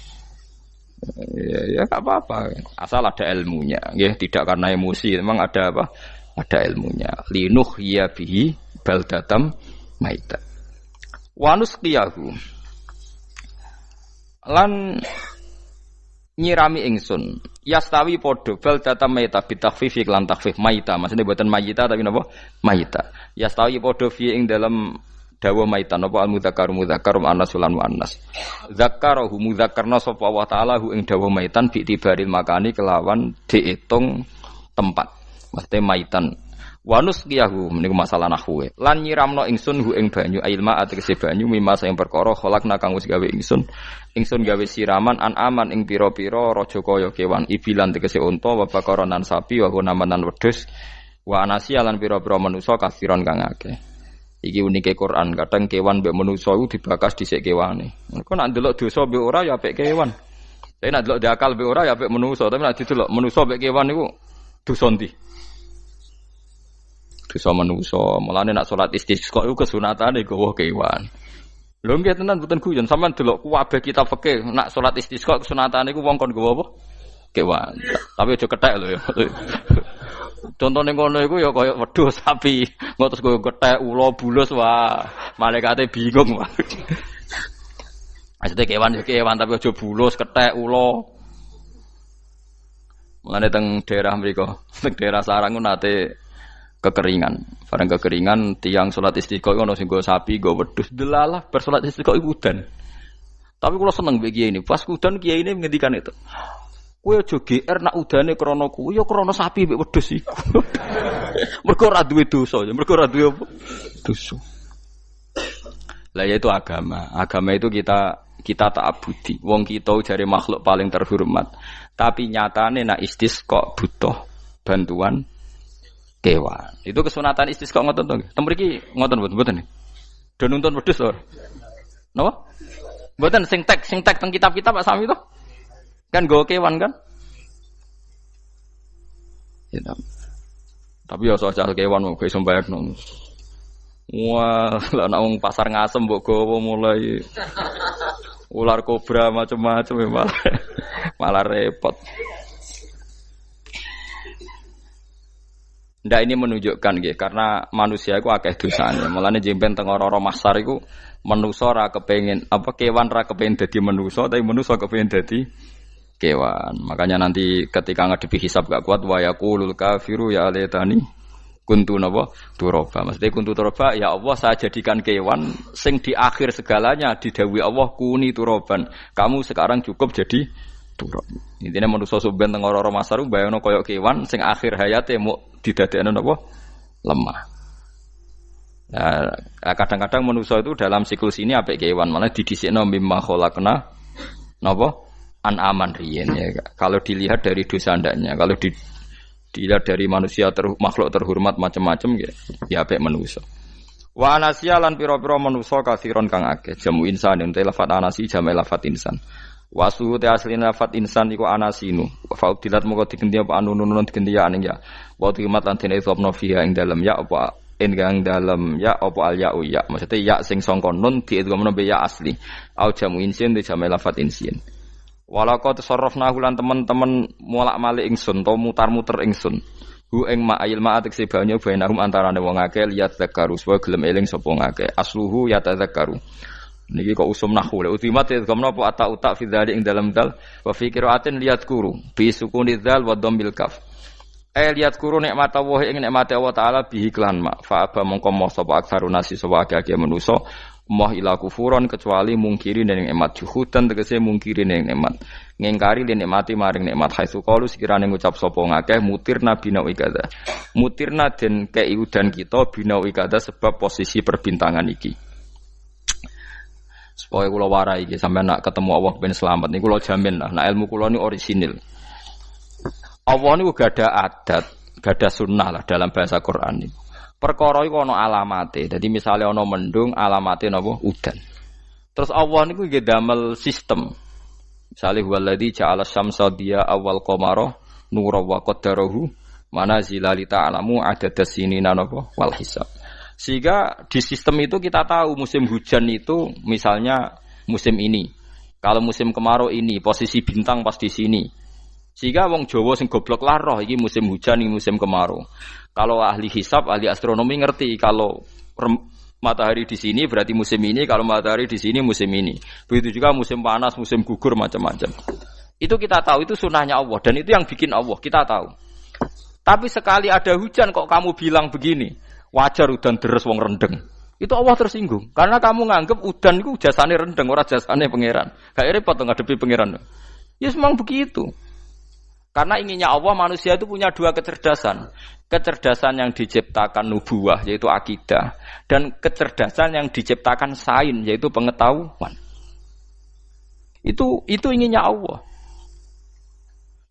[SPEAKER 2] Ya enggak apa-apa. Asal ada ilmunya. Ya, tidak karena emosi, memang ada apa? Ada ilmunya. Linuhyabihi baldatam maita wanus qiyahu lan nyirami ingsun yastawi podo baldatam maita bitakhfif lan takhfif maita maksudnya buatan maita tapi napa maita yastawi podo fi ing dalam dawa maita napa al mudzakkar muannas lan muannas zakkarahu mudzakkarna sapa wa ta'ala hu ing dawa maitan bi tibaril makani kelawan diitung tempat maksudnya maitan wanus qiyahu meniku masalah nahwu lan nyiramno ingsun hu ing banyu ilma ategese banyu mimma sing perkara khalaqna kang wis gawe ingsun gawe siraman an aman ing pira-pira raja kaya kewan ibilan tegese unta wa bakaronan sapi wa namanan wedhus wa anasiya lan pira-pira manusa kafiron kang akeh iki unike Quran kadang kewan mbek manusa iku dibakas dhisik kewane engko nek ndelok dosa mbek ora ya apik kewan tapi nek ndelok diakal mbek ora ya apik manusa tapi nek didelok manusa mbek kewan niku dosa ndi dosa manusa. Mulane nak salat istisqa iku kesunatane gawa kewan. Lho nggih tenan mboten guyon sampean delok kabeh kitab fikih nak salat istisqa kesunatane iku wong kon gawa apa? Kewan. Tapi aja kethek lho ya. Contone ngono iku ya kaya wedhus sapi, engko terus go kethek ula bulus wah, malaikate bingung wah. Maksudnya kewan ya kewan tapi aja bulus kethek ula. Mulane teng daerah mriku, teng daerah Sarang nate kekeringan. Barang kekeringan tiang salat istiqo ono sing go sapi, go wedhus. Delalah bar salat istiqo iku udan. Tapi kula seneng mbek kiai ini. Pas udan kiai ini ngendikan itu. Kowe aja GR nak udane krana kuwi ya krana sapi mbek wedhus iku. Mergo ora duwe dosa, ya mergo ora duwe apa? Dosa. Lah yaitu agama. Agama itu kita ta'abudi. Wong kita jare makhluk paling terhormat. Tapi nyatane nak istisqa butuh bantuan kewan. Itu kesunatan istisqa ngoten to. Tem mriki ngoten mboten. Do nuntun wedhus to. Napa? Mboten sing tek teng kitab-kitab Pak Sami to. Kan nggo kewan kan? Ya, tapi ya soal kewan mau iso mbayakno. Wah, lah nek wong pasar ngasem mbok gawa mulai ular kobra macam-macam malah repot. Ndak ini menunjukkan nggih karena manusia iku akeh dosane. Mulane jemben teng ora-ora masar iku manusa ora kepengin kewan ora kepengin dadi manusa tapi manusa kepengin dadi kewan. Makanya nanti ketika ngadepi hisab gak kuat wa yaqulul kafiru ya laitani kuntu napa turaba. Maksudnya kuntu turaba ya Allah saya jadikan kewan sing di akhir segalanya didhawuhi Allah kuni turaban. Kamu sekarang cukup jadi turab. Intine manusa sampeyan teng ora-ora masar bayangno kaya kewan sing akhir hayate mau didadekno napa lemah. Nah, kadang-kadang manusa itu dalam siklus ini apik kewan malah didhisikno mimma khalaqna napa an-aman riyen ya. Kalau dilihat dari dosa ndaknya, kalau dilihat dari manusia makhluk terhormat macam-macam ya apik manusa. Wa anasiya lan pira-pira manusa kasiron kang akeh jamu insan ente lafat anasi jamu lafat insan. Wa suhu te asline lafat insan iku anasinu. Fa udilat moko digenti apa anunun digenti ya aning ya. Wa timat lan dene sopno fiha ing dalem ya apa enggang dalem ya apa al ya ya. Maksudnya ya sing sangka nun diidghamno be ya asli. Au jamu insin te jamu lafat insin. Walaqad tasarrafna lan teman-teman molak-malik ingsun to mutar-muter ingsun. Hu ing ma'il ma'atik sebanyo bainahum antarane wong akeh liat zakaru supaya gelem eling sapa ngakeh. Asluhu ya tadzakaru. Niki kok usum nahwu le utimat ya gamna apa ata fi dzalik ing dalam dal wa fi qiraatin liat kuru bi sukuni dzal wa dhammil kaf. Liat kuru nikmat Allah ing nikmat Allah taala bihi klan ma fa aba mongko moh sapa aksarun nasi sapa akeh manusa moh ila kufuron kecuali mungkiri ning nikmat juhudan tegese mungkiri ning nikmat ngingkari len nikmati maring nikmat haitsu qalu sekirane ngucap sapa ngakeh mutirna binau ikada mutirna den kei udan kita binau ikada sebab posisi perbintangan iki supaya kula warai iki sampeyan nak ketemu Allah ben selamat niku kula jamin lah nak ilmu kula ni orisinil Allah niku gak ada adat gak ada sunnah lah dalam bahasa Quran ini. Perkara iku ana alamate. Dadi misale ana mendung alamate napa udan. Terus Allah niku nggih damel sistem. Misale huwallazi ja'ala syamsa diya awal qamara nura wa qaddarahu manazila li ta'lamu adadas sinina napa wal hisab. Sehingga di sistem itu kita tahu musim hujan itu misalnya musim ini. Kalau musim kemarau ini posisi bintang pas di sini. Sehingga wong Jawa sing goblok laroh iki musim hujan iki musim kemarau. Kalau ahli hisab, ahli astronomi ngerti kalau matahari di sini berarti musim ini, kalau matahari di sini musim ini. Begitu juga musim panas, musim gugur macam-macam. Itu kita tahu, itu sunahnya Allah dan itu yang bikin Allah, kita tahu. Tapi sekali ada hujan kok kamu bilang begini, wajar udan deres wong rendeng. Itu Allah tersinggung karena kamu nganggep udan itu jasane rendeng, ora jasane pangeran. Gak repot ngadepi pangeran. Ya memang begitu. Karena inginnya Allah manusia itu punya dua kecerdasan. Kecerdasan yang diciptakan nubuwah yaitu akidah dan kecerdasan yang diciptakan sains yaitu pengetahuan. Itu inginnya Allah.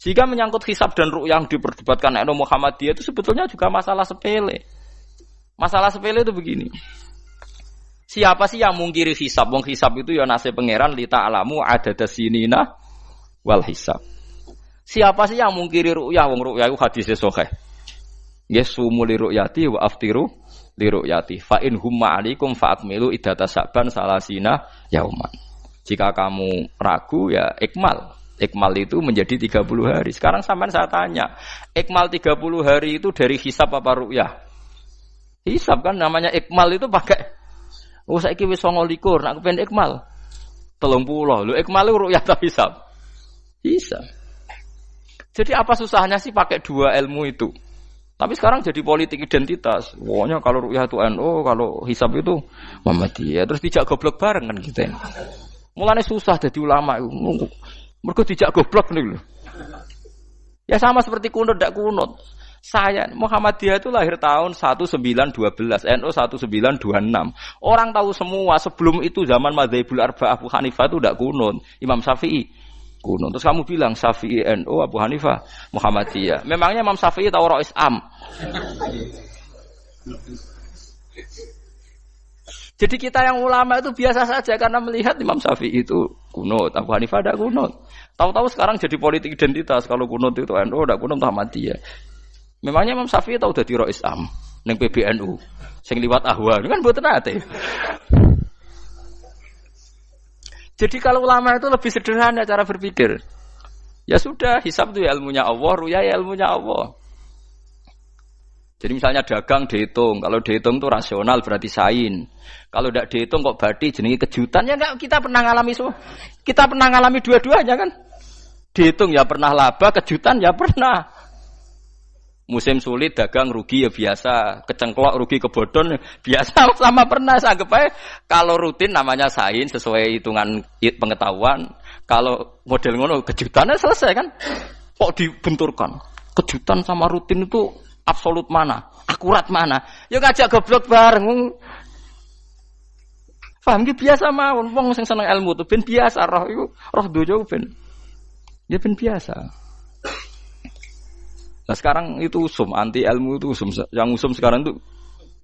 [SPEAKER 2] Jika menyangkut hisab dan ru'yah yang diperdebatkan oleh Muhammadiyah itu sebetulnya juga masalah sepele. Masalah sepele itu begini. Siapa sih yang mungkiri hisab? Wong hisab itu ya nasib pangeran li ta'lamu adadas sinina wal hisab. Siapa sih yang mungkiri ru'yah? Wong ru'yah itu hadisnya sahih. Yasumu li ru'yati wa aftiru li ru'yati. Fa in humma 'alaikum fa akmilu iddata sa'ban salasina yauman. Jika kamu ragu ya ikmal. Ikmal itu menjadi 30 hari. Sekarang sampean saya tanya, ikmal 30 hari itu dari hisab apa ru'yah? Hisab kan namanya ikmal itu pakai saiki wis 29 nak kepen ikmal 30. Lho ikmal itu ru'yah ta hisab? Hisab. Jadi apa susahnya sih pakai dua ilmu itu? Tapi sekarang jadi politik identitas. Pokoknya kalau ru'yah itu NU, kalau hisab itu Muhammadiyah. Terus dijak goblok bareng kan kita. Mulane susah jadi ulama itu. Mergo dijak goblok nih lho. Ya sama seperti kunut ndak kunut. Saya Muhammadiyah itu lahir tahun 1912, NU 1926. Orang tahu semua sebelum itu zaman Madzhabul Arba'ah Abu Hanifah itu tidak kunut, Imam Syafi'i kunut. Terus kamu bilang Syafi'i NU Abu Hanifah Muhammadiyah. Memangnya Imam Syafi'i tahu Ra'is Am? Jadi kita yang ulama itu biasa saja karena melihat Imam Syafi'i itu kunut, Abu Hanifah tidak kunut. Tahu-tahu sekarang jadi politik identitas kalau kunut itu NU tidak kunut Muhammadiyah. Memangnya Imam Syafi'i tahu dadi Ra'is Am ning PBNU sing liwat ahwa kan mboten ate. Jadi kalau ulama itu lebih sederhana cara berpikir. Ya sudah, hisab itu ya ilmunya Allah, ruya ya ilmunya Allah. Jadi misalnya dagang dihitung, kalau dihitung itu rasional berarti sain. Kalau tidak dihitung kok berarti jenenge kejutan ya enggak, kita pernah ngalami semua. Kita pernah ngalami dua-duanya kan. Dihitung ya pernah laba, kejutan ya pernah. Musim sulit dagang rugi ya biasa, kecengklok rugi kebodhon biasa sama pernah. Anggap aja kalau rutin namanya sain sesuai hitungan pengetahuan. Kalau model ngono kejutannya selesai kan. Kok dibenturkan? Kejutan sama rutin itu absolut mana? Akurat mana? Ya ngajak goblok bareng. Paham ki biasa mawon wong sing seneng ilmu tuh ben biasa roh iku roh dojo ben. Ya ben biasa. Nah sekarang itu usum, anti ilmu itu usum. Yang usum sekarang itu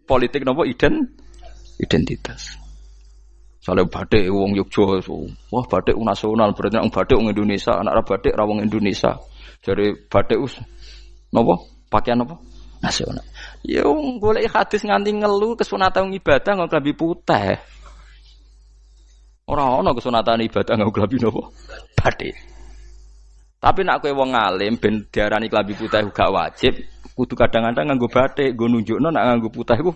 [SPEAKER 2] politik nopo identitas. Soalnya batik wong Yogyo, wah batik nasional berarti orang batik wong Indonesia, anak batik ra wong Indonesia. Jadi batik nopo pakaian nopo nasional. Ya wong golek hadis nganti ngelu kesunatan ibadah nggo klambi putih. Ora ana kesunatan ibadah nggo klambi nopo batik. Tapi nak kowe wong alim ben diarani klambi putih gak wajib, kudu kadang-kadang nganggo batik, nggo nunjukno nak nganggo putih iku.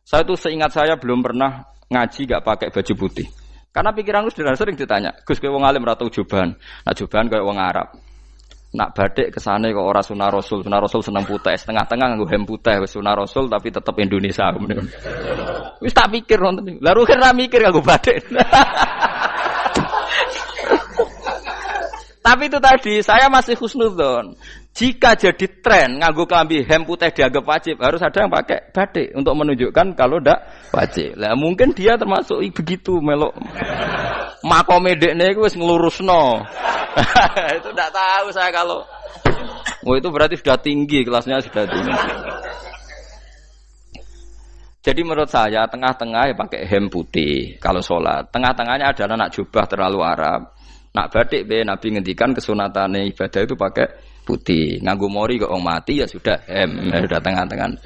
[SPEAKER 2] Saya tuh seingat saya belum pernah ngaji gak pakai baju putih. Karena pikiranku sering ditanya, Gus kowe wong alim ra tau joban. Nak joban koyo wong Arab. Nak batik kesane kok ora sunah Rasul seneng putih, setengah-tengah nganggo hem putih wis sunah Rasul tapi tetep Indonesia. Wis tak pikir wonten. Lah rugen ra mikir nganggo batik. Tapi itu tadi, saya masih husnudzon. Jika jadi tren nganggo klambi hem putih dianggap wajib, harus ada yang pakai batik untuk menunjukkan kalau ndak wajib. Lah mungkin dia termasuk begitu melok. Makome dekne iku wis nglurusno. Itu ndak tahu saya kalau. Oh itu berarti sudah tinggi, kelasnya sudah tinggi. Jadi menurut saya tengah-tengah ya pakai hem putih kalau sholat. Tengah-tengahnya adalah nak jubah terlalu Arab. Nak batik be Nabi ngendikan kesunatane ibadah itu pakai putih. Nganggo mori kok wong mati ya sudah sudah tengah-tengah.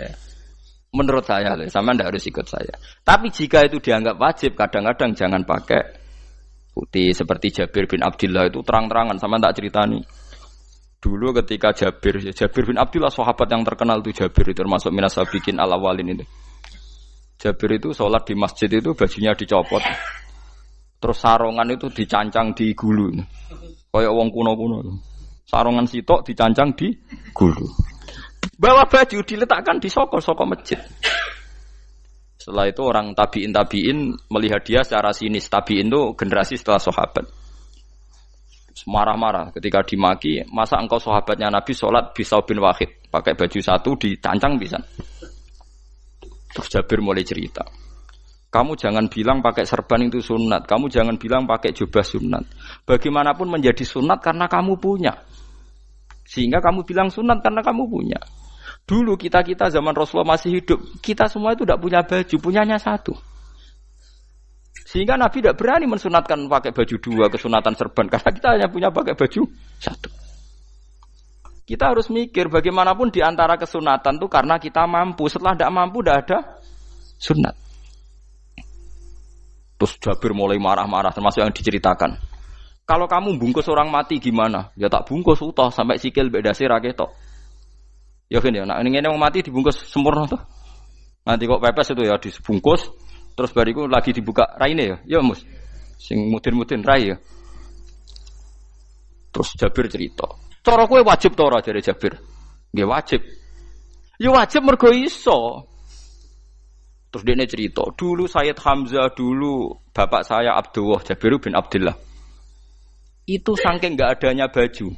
[SPEAKER 2] Menurut saya, sama ndak harus ikut saya. Tapi jika itu dianggap wajib, kadang-kadang jangan pakai putih. Seperti Jabir bin Abdullah itu terang-terangan sama tak ceritani. Dulu ketika Jabir bin Abdullah sahabat yang terkenal itu Jabir itu termasuk minas sabiqin al-awwalin itu. Jabir itu sholat di masjid itu bajunya dicopot. Terus sarongan itu dicancang di gulu. Kayak wong kuno-kuno. Sarongan sitok dicancang di gulu. Bawa baju diletakkan di soko masjid. Setelah itu orang tabiin melihat dia secara sinis. Tabiin itu generasi setelah sahabat. Marah-marah ketika dimaki. Masa engkau sahabatnya Nabi sholat bisa bin wahid. Pakai baju satu dicancang bisa. Terus Jabir mulai cerita. Kamu jangan bilang pakai serban itu sunat. Kamu jangan bilang pakai jubah sunat. Bagaimanapun menjadi sunat karena kamu punya. Sehingga kamu bilang sunat karena kamu punya. Dulu kita zaman Rasulullah masih hidup. Kita semua itu tidak punya baju. Punyanya satu. Sehingga Nabi tidak berani mensunatkan pakai baju dua. Kesunatan serban. Karena kita hanya punya pakai baju satu. Kita harus mikir bagaimanapun di antara kesunatan itu karena kita mampu. Setelah tidak mampu tidak ada sunat. Terus Jabir mulai marah-marah termasuk yang diceritakan. Kalau kamu bungkus orang mati gimana? Ya tak bungkus utuh sampai sikil beda sirah ketok. Ya kan ya, nak ngene wong mati dibungkus sempurna tuh. Nanti kok pepes itu ya dibungkus terus bariku lagi dibuka raine ya. Ya Mus. Sing mudin-mudin rai ya. Terus Jabir cerita. Cara kowe wajib ta ora jare Jabir? Nggih wajib. Ya wajib mergo iso. Terus dia cerita, dulu Sayyid Hamzah, dulu bapak saya Abdullah, Jabir bin Abdullah. Itu saking enggak adanya baju.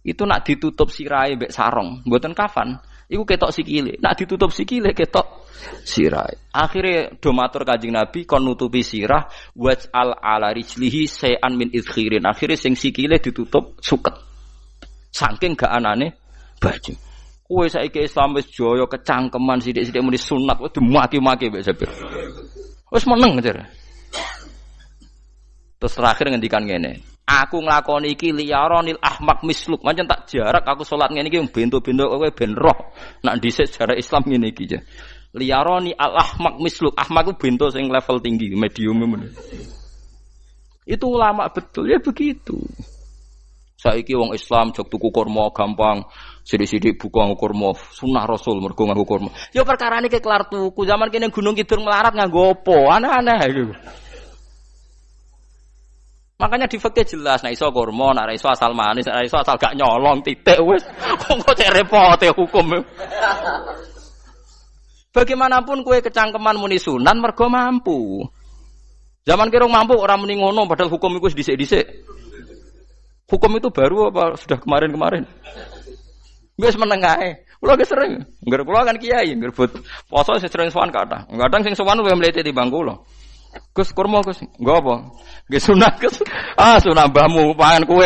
[SPEAKER 2] Itu nak ditutup sirahe mbek sarong, mboten kafan. Iku ketok sikile. Nak ditutup sikile ketok sirahe. Akhire do matur Kanjeng Nabi kon nutupi sirah waj'al ala rijlihi sayan min idkhirin. Akhire sing sikile ditutup suket. Saking gak anane baju. Kowe saiki Islam wis jaya kecangkeman sithik-sithik muni sunat wis dimaki-maki mbek Jabir. Wis meneng jar. Terus terakhir ngendikan ngene. Aku nglakoni iki liyaronil ahmak misluk. Pancen tak jarak aku salat ngene iki bento-bento kowe ben roh. Nak dhisik sejarah Islam ngene iki ya. Liyaroni al ahmak misluk. Ahmak ku bento sing level tinggi, medium ngono. Itu ulama betul ya begitu. Saiki wong Islam jog tuku kurma gampang. Sithik-sithik buka nganggo kurma, sunah Rasul mergo nganggo kurma. Ya perkarane ke kelar tuku. Zaman kene Gunung Kidul melarat nganggo apa? Aneh-aneh iku. Makanya di fikih jelas, nek iso kurma, nek iso asal manis, nek iso asal gak nyolong titik wis. Kok cek repote hukum. Bagaimanapun kue kecangkeman muni sunan mergo mampu. Zaman kira mampu orang muni ngono padahal hukum iku wis dhisik-dhisik. Hukum itu baru apa sudah kemarin-kemarin? Wis meneng ae. Kula ge sering, ngger kula kan kiai, ngger poso sering sowan kathah. Kadang sing sowan luwih mlete timbang kula. Gus kurma Gus, nggo apa? Nggih sunah Gus. Ah sunah mbahmu pangan kowe.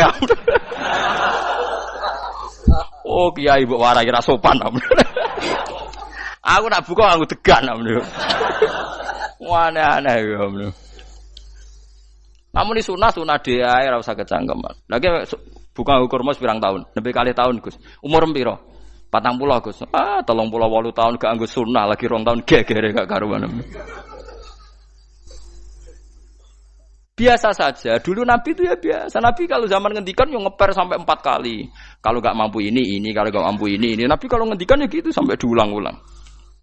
[SPEAKER 2] Oh kiai mbok warai ra sopan. Aku nak buka aku degan amne. Aneh-aneh ya amne. Namun ini sunah dhewe ae ora usah kecangkeman. Lagi buka kurma pirang tahun? Lebih kali tahun Gus. Umur piro? 40 Gus. 38 tahun gak anggo sunah lagi 2 tahun gegere gak karuan. Biasa saja. Dulu Nabi itu ya biasa. Nabi kalau zaman ngendikan yang ngeper sampai 4 kali. Kalau enggak mampu ini, kalau enggak mampu ini. Nabi kalau ngendikan ya gitu sampai diulang-ulang.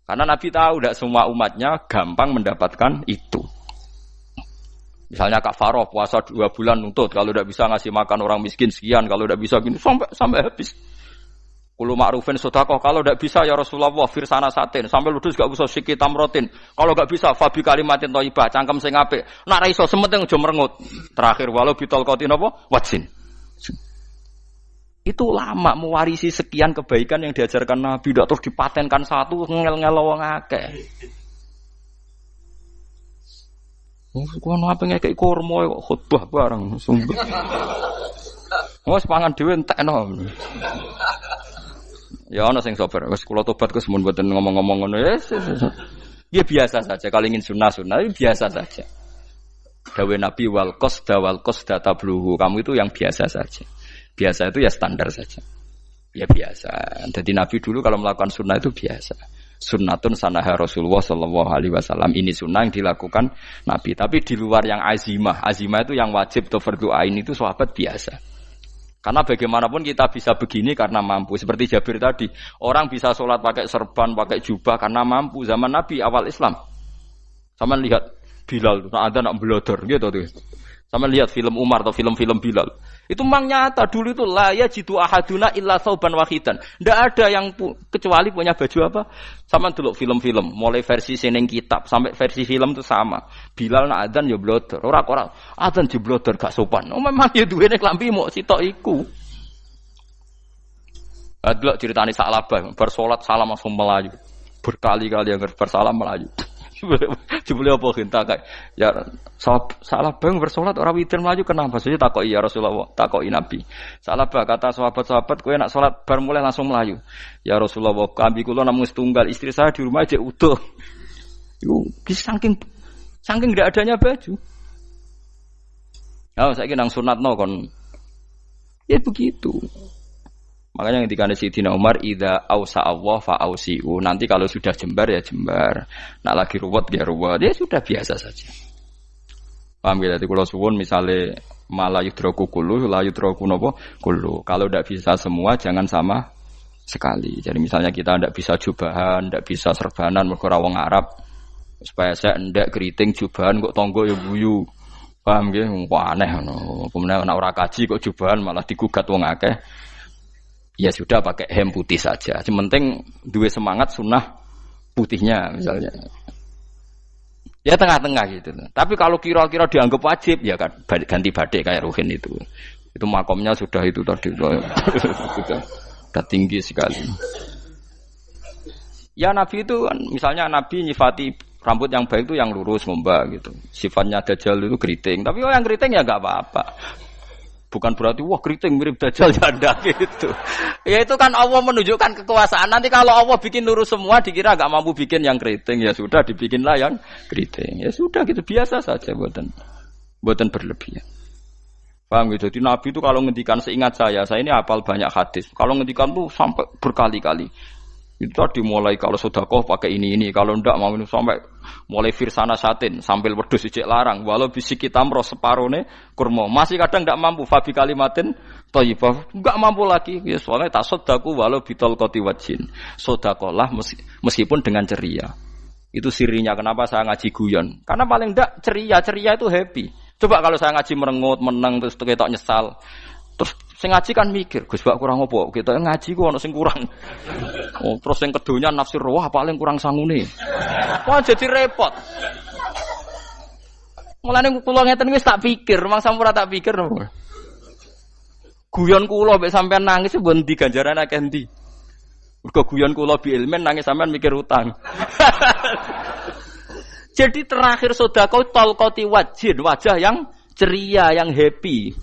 [SPEAKER 2] Karena Nabi tahu tidak semua umatnya gampang mendapatkan itu. Misalnya kafaroh puasa 2 bulan nuntut. Kalau tidak bisa ngasih makan orang miskin sekian. Kalau tidak bisa gini sampai habis. Kulo ma'rufin sedekah, kalau tidak bisa ya Rasulullah firsana satin, sampai ludus gak usah sikit tamrotin. Kalau gak bisa fabi kalimatin thayyibah, cangkem sing apik. Nek ra iso sementing aja merengut. Terakhir walau bitolqatin apa? Wajin. Itu lama mewarisi sekian kebaikan yang diajarkan Nabi, tidak terus dipatenkan satu ngel-ngel wong akeh. Kono apa ngekeki kurma kok khutbah bareng sumpah. Wes pangan dhewe entekno. Ya ana sing sabar. Wis kula tobat Gus mun mboten ngomong-ngomong ngono. Ya biasa saja. Kalau ingin sunnah-sunnah biasa saja. Dawe Nabi wal qasda tabluhu. Kamu itu yang biasa saja. Biasa itu ya standar saja. Ya biasa. Jadi Nabi dulu kalau melakukan sunnah itu biasa. Sunnatun sanaha Rasulullah sallallahu alaihi wasallam. Ini sunnah yang dilakukan Nabi. Tapi di luar yang azimah. Azimah itu yang wajib atau fardhu ain itu sahabat biasa. Karena bagaimanapun kita bisa begini karena mampu. Seperti Jabir tadi, orang bisa sholat pakai serban, pakai jubah karena mampu. Zaman Nabi awal Islam. Sama lihat Bilal, ada nak belodor gitu tuh. Sama lihat film Umar atau film-film Bilal. Itu memang nyata dulu itu la yajidu ahaduna illa sauban wahidan. Tidak ada yang kecuali punya baju apa. Sama dulu film-film, mulai versi seneng kitab sampai versi film itu sama. Bilal nak adzan ya blodor, ora adzan di blodor gak sopan. Oh memang ya duwene klambi mok sitok iku. Delok ceritane Sa'labah, bar salat salam langsung melayu. Berkali-kali agar bersalam melayu. Jebule apa genta kayak ya salah bang bersolat orang witir melayu kenapa saja takoki ya Rasulullah takoki Nabi salah bah kata sahabat-sahabat kowe nak salat bar mulai langsung melayu ya Rasulullah kami kula namung setunggal istri saya di rumah aja utuh iku saking tidak adanya baju saiki nang sunatno kon ya begitu. Makanya ketika Sayyidina Umar idza ausa Allah fa ausiu. Nanti kalau sudah jembar ya jembar. Nak lagi ruwet ya ruwet. Ya sudah biasa saja. Paham ya? Jadi kalau suwun misalnya malah yudroku kullu, la yudroku nopo kullu. Kalau tidak bisa semua jangan sama sekali. Jadi misalnya kita tidak bisa jubahan, tidak bisa serbanan mergo wong Arab. Supaya saya ndak keriting jubahan kok tonggo ya guyu. Paham ya? Wah aneh ngono. Kemudian nek ora kaji kok jubahan malah digugat wong akeh. Ya sudah pakai hem putih saja. Yang penting dua semangat sunnah putihnya misalnya. Ya tengah-tengah gitu. Tapi kalau kira-kira dianggap wajib ya kan ganti batik kayak Ruhin itu. Itu makomnya sudah itu tadi sudah tinggi sekali. Ya Nabi itu kan, misalnya Nabi nyifati rambut yang baik itu yang lurus ngombak gitu. Sifatnya Dajjal itu keriting. Tapi yang keriting ya enggak apa-apa. Bukan berarti wah keriting mirip Dajjal ya enggak gitu. Ya itu kan Allah menunjukkan kekuasaan. Nanti kalau Allah bikin lurus semua dikira enggak mampu bikin yang keriting, ya sudah dibikinlah yang keriting. Ya sudah gitu biasa saja buatan berlebihan. Paham gitu. Jadi Nabi itu kalau ngendikan seingat saya ini hafal banyak hadis. Kalau ngendikan tuh sampai berkali-kali. Itu tadi mulai kalau sedekah pakai ini, kalau ndak mau sampai mulai firsana satin sambil wedhus ijek larang walau bisik hitam ro separone kurma. Masih kadang ndak mampu fabi kalimatin thayyibah. Enggak mampu lagi. Ya soalnya tasaddaku walau bitol qati wajin. Sedekahlah meskipun dengan ceria. Itu sirinya kenapa saya ngaji guyon. Karena paling ndak ceria itu happy. Coba kalau saya ngaji merengut, menang terus ketok nyesal. Terus sing ngaji kan mikir, Gus bak kurang apa? Kita ngaji ku ono sing kurang. Oh, terus sing kedonya nafsir wah paling kurang sangune. Wah jadi repot. Mulane kula ngeten wis tak pikir, mangsa ora tak pikir. Guyon kula mek sampean nangis mboten di ganjaran akeh endi. Mergo guyon kula bi ilmen nangis sampean mikir utang. Jadi terakhir sedekah talqati wajhin, wajah yang ceria, yang happy.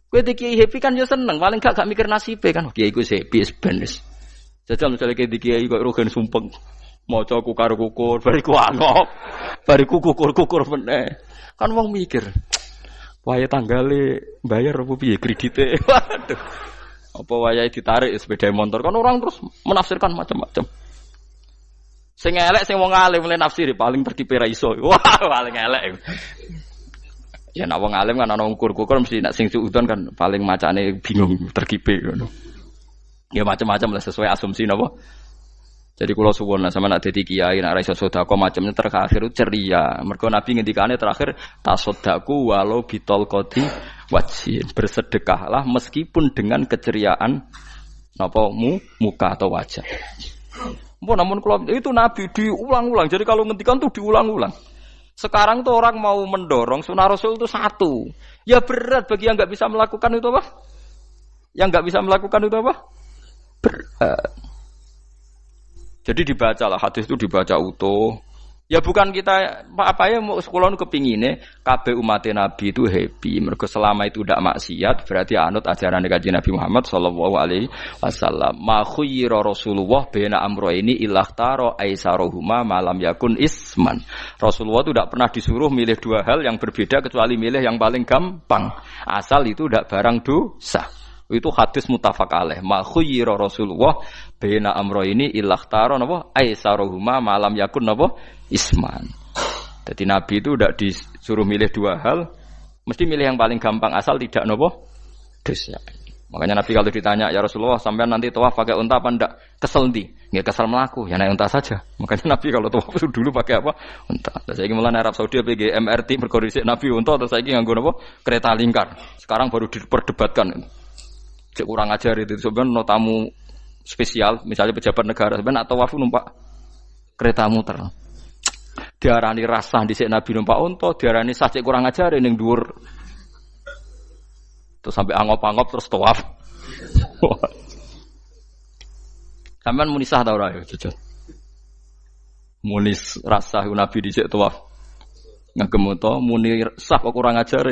[SPEAKER 2] Kowe iki happy kan yo seneng, paling gak mikir nasibe kan. Kiai ku happy benes. Jajal misale kiai kok rugen sumpeng. Maca kukar-kukur, bariku angop. Bariku kukur-kukur meneh. Kan wong mikir. Wayahe tanggale bayar apa piye kredite. Waduh. Apa wayahe ditarik sepeda motor kan orang terus menafsirkan macam-macam. Sing elek sing wong alim mulai nafsiri paling terkipe ra iso. Wah, paling elek. Ya nek wong alim kan ana ukur-ukur mesti nek sing suudon kan paling macane bingung terkipe ngono. Ya macam-macam lah sesuai asumsi napa. Jadi kula suwun sama nek dadi kiai nek ra iso sedekah macamnya terakhir ceria. Mergo Nabi ngendikane terakhir tasaddaku walau bitol qati wajhin. Bersedekahlah meskipun dengan keceriaan napa muka atau wajah. Namun kalau itu Nabi diulang-ulang. Jadi kalau ngendikan tuh diulang-ulang. Sekarang tuh orang mau mendorong sunnah Rasul itu satu. Ya berat bagi yang nggak bisa melakukan itu apa? Yang nggak bisa melakukan itu apa? Berat. Jadi dibacalah hadis itu dibaca utuh. Ya bukan kita apa ya mau sekolah kepingine kabeh umat Nabi itu happy. Mergo selama itu tidak maksiat berarti anut ajaran Kanjeng Nabi Muhammad sallallahu alaihi wasallam. Ma khuyira Rasulullah baina amrayni ilakhtara aisaruhuma malam yakun isman. Rasulullah itu tidak pernah disuruh milih dua hal yang berbeda kecuali milih yang paling gampang. Asal itu tidak barang dosa. Itu hadis muttafaq alaih. Ma khuyira Rasulullah baina amrayni ilakhtara napa aisaruhuma malam yakun napa isman. Jadi Nabi itu tidak disuruh milih dua hal, mesti milih yang paling gampang asal tidak nopo dosa. Makanya Nabi kalau ditanya, ya Rasulullah sampean nanti tawaf pakai unta apa ndak? Kesel ndi? Nggih kesel mlaku, ya naik unta saja. Makanya Nabi kalau tawaf dulu pakai apa? Unta. Terus saiki mulane Arab Saudi PG MRT berkoordinasi Nabi unta terus saiki nganggo napa? Kereta lingkar. Sekarang baru diperdebatkan. Cek kurang ajar itu sebenarnya tamu spesial, misalnya pejabat negara sebenarnya atau tawaf numpak kereta muter. Diarani rasah dhisik Nabi numpak unta, diarani sah cek kurang ajar ning dhuwur. Terus sampai angop-angop terus tawaf. Sampeyan muni sah ta ora ya, jujur. Muni rasah Nabi dhisik tawaf. Ngagem unta muni sah kok kurang ajar.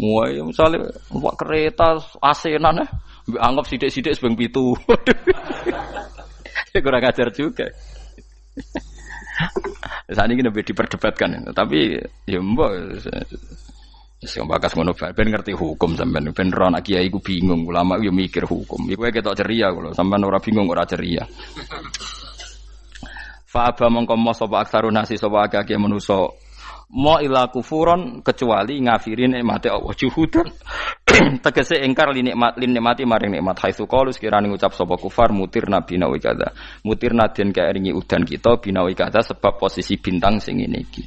[SPEAKER 2] Wah, misalnya numpak kereta asenan anggap sithik-sithik sebeng 7. Kurang ajar juga. Saat ini lebih diperdebatkan, tapi ya mbak, saya bakas ngono ben ngerti hukum sampean, ben ora anak kiai ku bingung, ulama yo mikir hukum. Iku ketok ceria kalau sampean ora bingung ora ceria. Fa aba mongko mos sapa aksarun nasi sapa akeh manusa mo ila kufuron kecuali ngafirin nikmate Allah juhudan tegese ingkar nikmati maring nikmat haitsu qalu sekirane ngucap sapa kufar mutir nabi nawi kada mutir nadien kaeringi udan kita binawi kada sebab posisi bintang sing ngene iki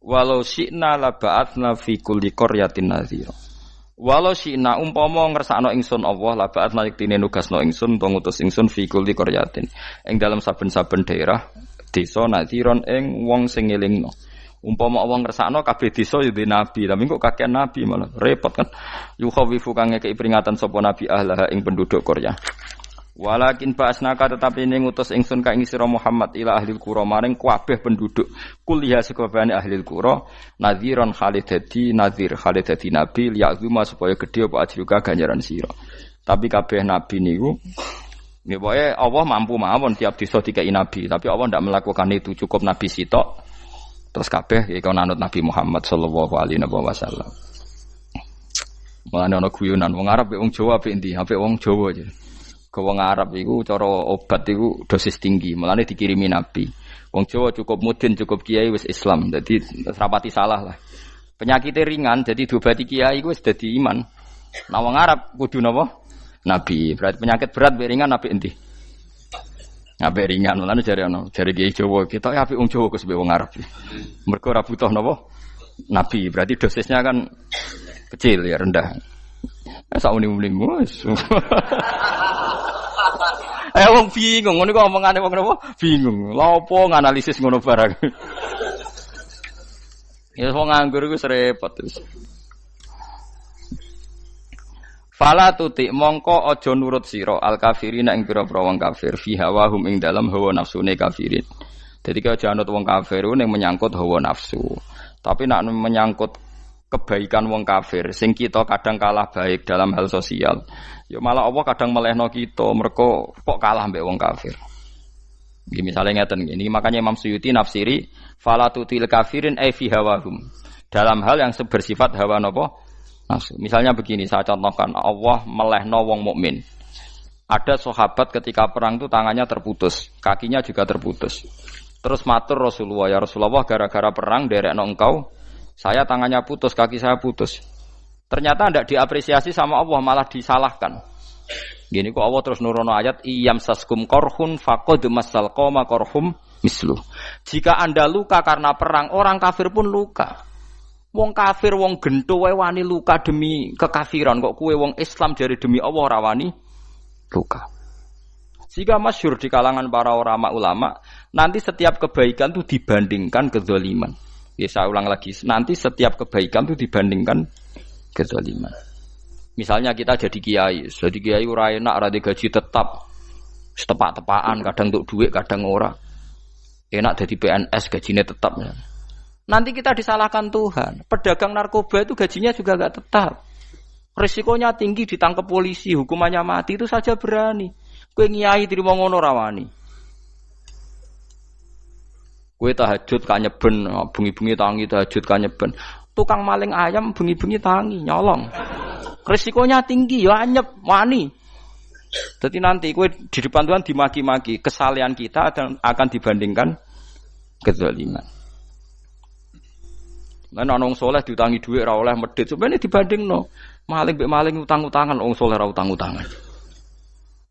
[SPEAKER 2] walau syi'na la ba'atna fi kulli qaryatin nadhira walau syi'na umpama ngersakno ingsun Allah la ba'atna yektine nugasno ingsun utawa ngutus ingsun fi kulli qaryatin ing dalam saben-saben daerah desa nadhiron ing wong sing ngelingno Umpama wong ngersakno kabeh desa yo nabi, tapi kok kakean nabi malah repot kan. Yukhawifu kang ngekeki peringatan sapa nabi ahlaha ing penduduk Korea. Walakin ba'asnaka tetapi ning ngutus ingsun ka ing sira Muhammad ila ahli qura maring kabeh penduduk kuliah sekabehane ahli qura nadhiran khalidati nadhir khalidati nabi liya'zuma supaya gedhe apa ajruka ganjaran sira. Tapi kabeh nabi niku nggih pokoke Allah mampu mawon tiap desa dikai nabi, tapi Allah ndak melakukan itu, cukup nabi sitok. Terus kabeh iku nanut Nabi Muhammad sallallahu alaihi wasallam. Mulane ana guyonan wong Arab wong Jawa apik endi? Apik wong Jawa aja. Ke wong Arab iku cara obat iku dosis tinggi, mulane dikirimi Nabi. Wong Jawa cukup mudin, cukup kiai wis Islam. Dadi rapati salah lah. Penyakitnya ringan jadi diobati kiai iku wis dadi iman. Nah wong Arab kudu napa? Nabi. Berarti penyakit berat ringan apik endi? Apik ringan, mulane jare kiai Jawa, kita apik wong Jawa kok wong Arab. Mergo ora butuh napa? Nabi, berarti dosisnya kan kecil ya, rendah. Sak uning-uning wis. Wong bingung, ngono kok omongane wong napa? Bingung. Lha opo nganalisis ngono barang. Ya wong nganggur iku repot terus. Fala tutik mongko aja nurut sira al kafirina ing pira-pira wong kafir fi hawahum ing dalam hawa nafsune kafirin. Dadi aja anut wong kafir ning menyangkut hawa nafsu. Tapi nek menyangkut kebaikan wong kafir sing kita kadang kalah baik dalam hal sosial, ya malah Allah kadang melehno kita mergo kok kalah mbek wong kafir. Nggih misale ngeten iki makanya Imam Suyuti nafsiri fala tutil kafirin ai fi hawahum. Dalam hal yang bersifat hawa napa? Nafsu. Misalnya begini, saya contohkan, Allah melehno wong mukmin. Ada sahabat ketika perang itu tangannya terputus, kakinya juga terputus. Terus matur Rasulullah, ya Rasulullah gara-gara perang derekno engkau, saya tangannya putus, kaki saya putus. Ternyata tidak diapresiasi sama Allah, malah disalahkan. Gini kok Allah terus nurono ayat iyam saskum korhun faqad masal qoma korhum mislu. Jika Anda luka karena perang, orang kafir pun luka. Wong kafir, wong gento wae wani luka demi kekafiran, kok kuwe wong Islam jare demi Allah ora wani luka. Jika masyhur di kalangan para ulama, nanti setiap kebaikan itu dibandingkan kezaliman. Ya saya ulang lagi, nanti setiap kebaikan itu dibandingkan kezaliman. Misalnya kita jadi kiai ora enak, ora gaji tetap, setepak-tepakan, kadang untuk duit, kadang ora. Enak jadi PNS, gajinya tetap. Ya. Nanti kita disalahkan Tuhan. Pedagang narkoba itu gajinya juga enggak tetap. Risikonya tinggi, ditangkap polisi, hukumannya mati, itu saja berani. Kowe ngiyai trimo ngono ra wani. Kowe tahajud kanyeben, bengi-bengi tangi tahajud kanyeben. Tukang maling ayam bengi-bengi tangi nyolong. Risikonya tinggi ya anyep wani. Jadi nanti kowe di depan Tuhan dimaki-maki, kesalahan kita akan dibandingkan kezaliman. Lan ana wong saleh diutangi dhuwit ora oleh medhit, supaya dibandingno. Maling mbek maling utang-utangan, wong saleh ora utang-utangan.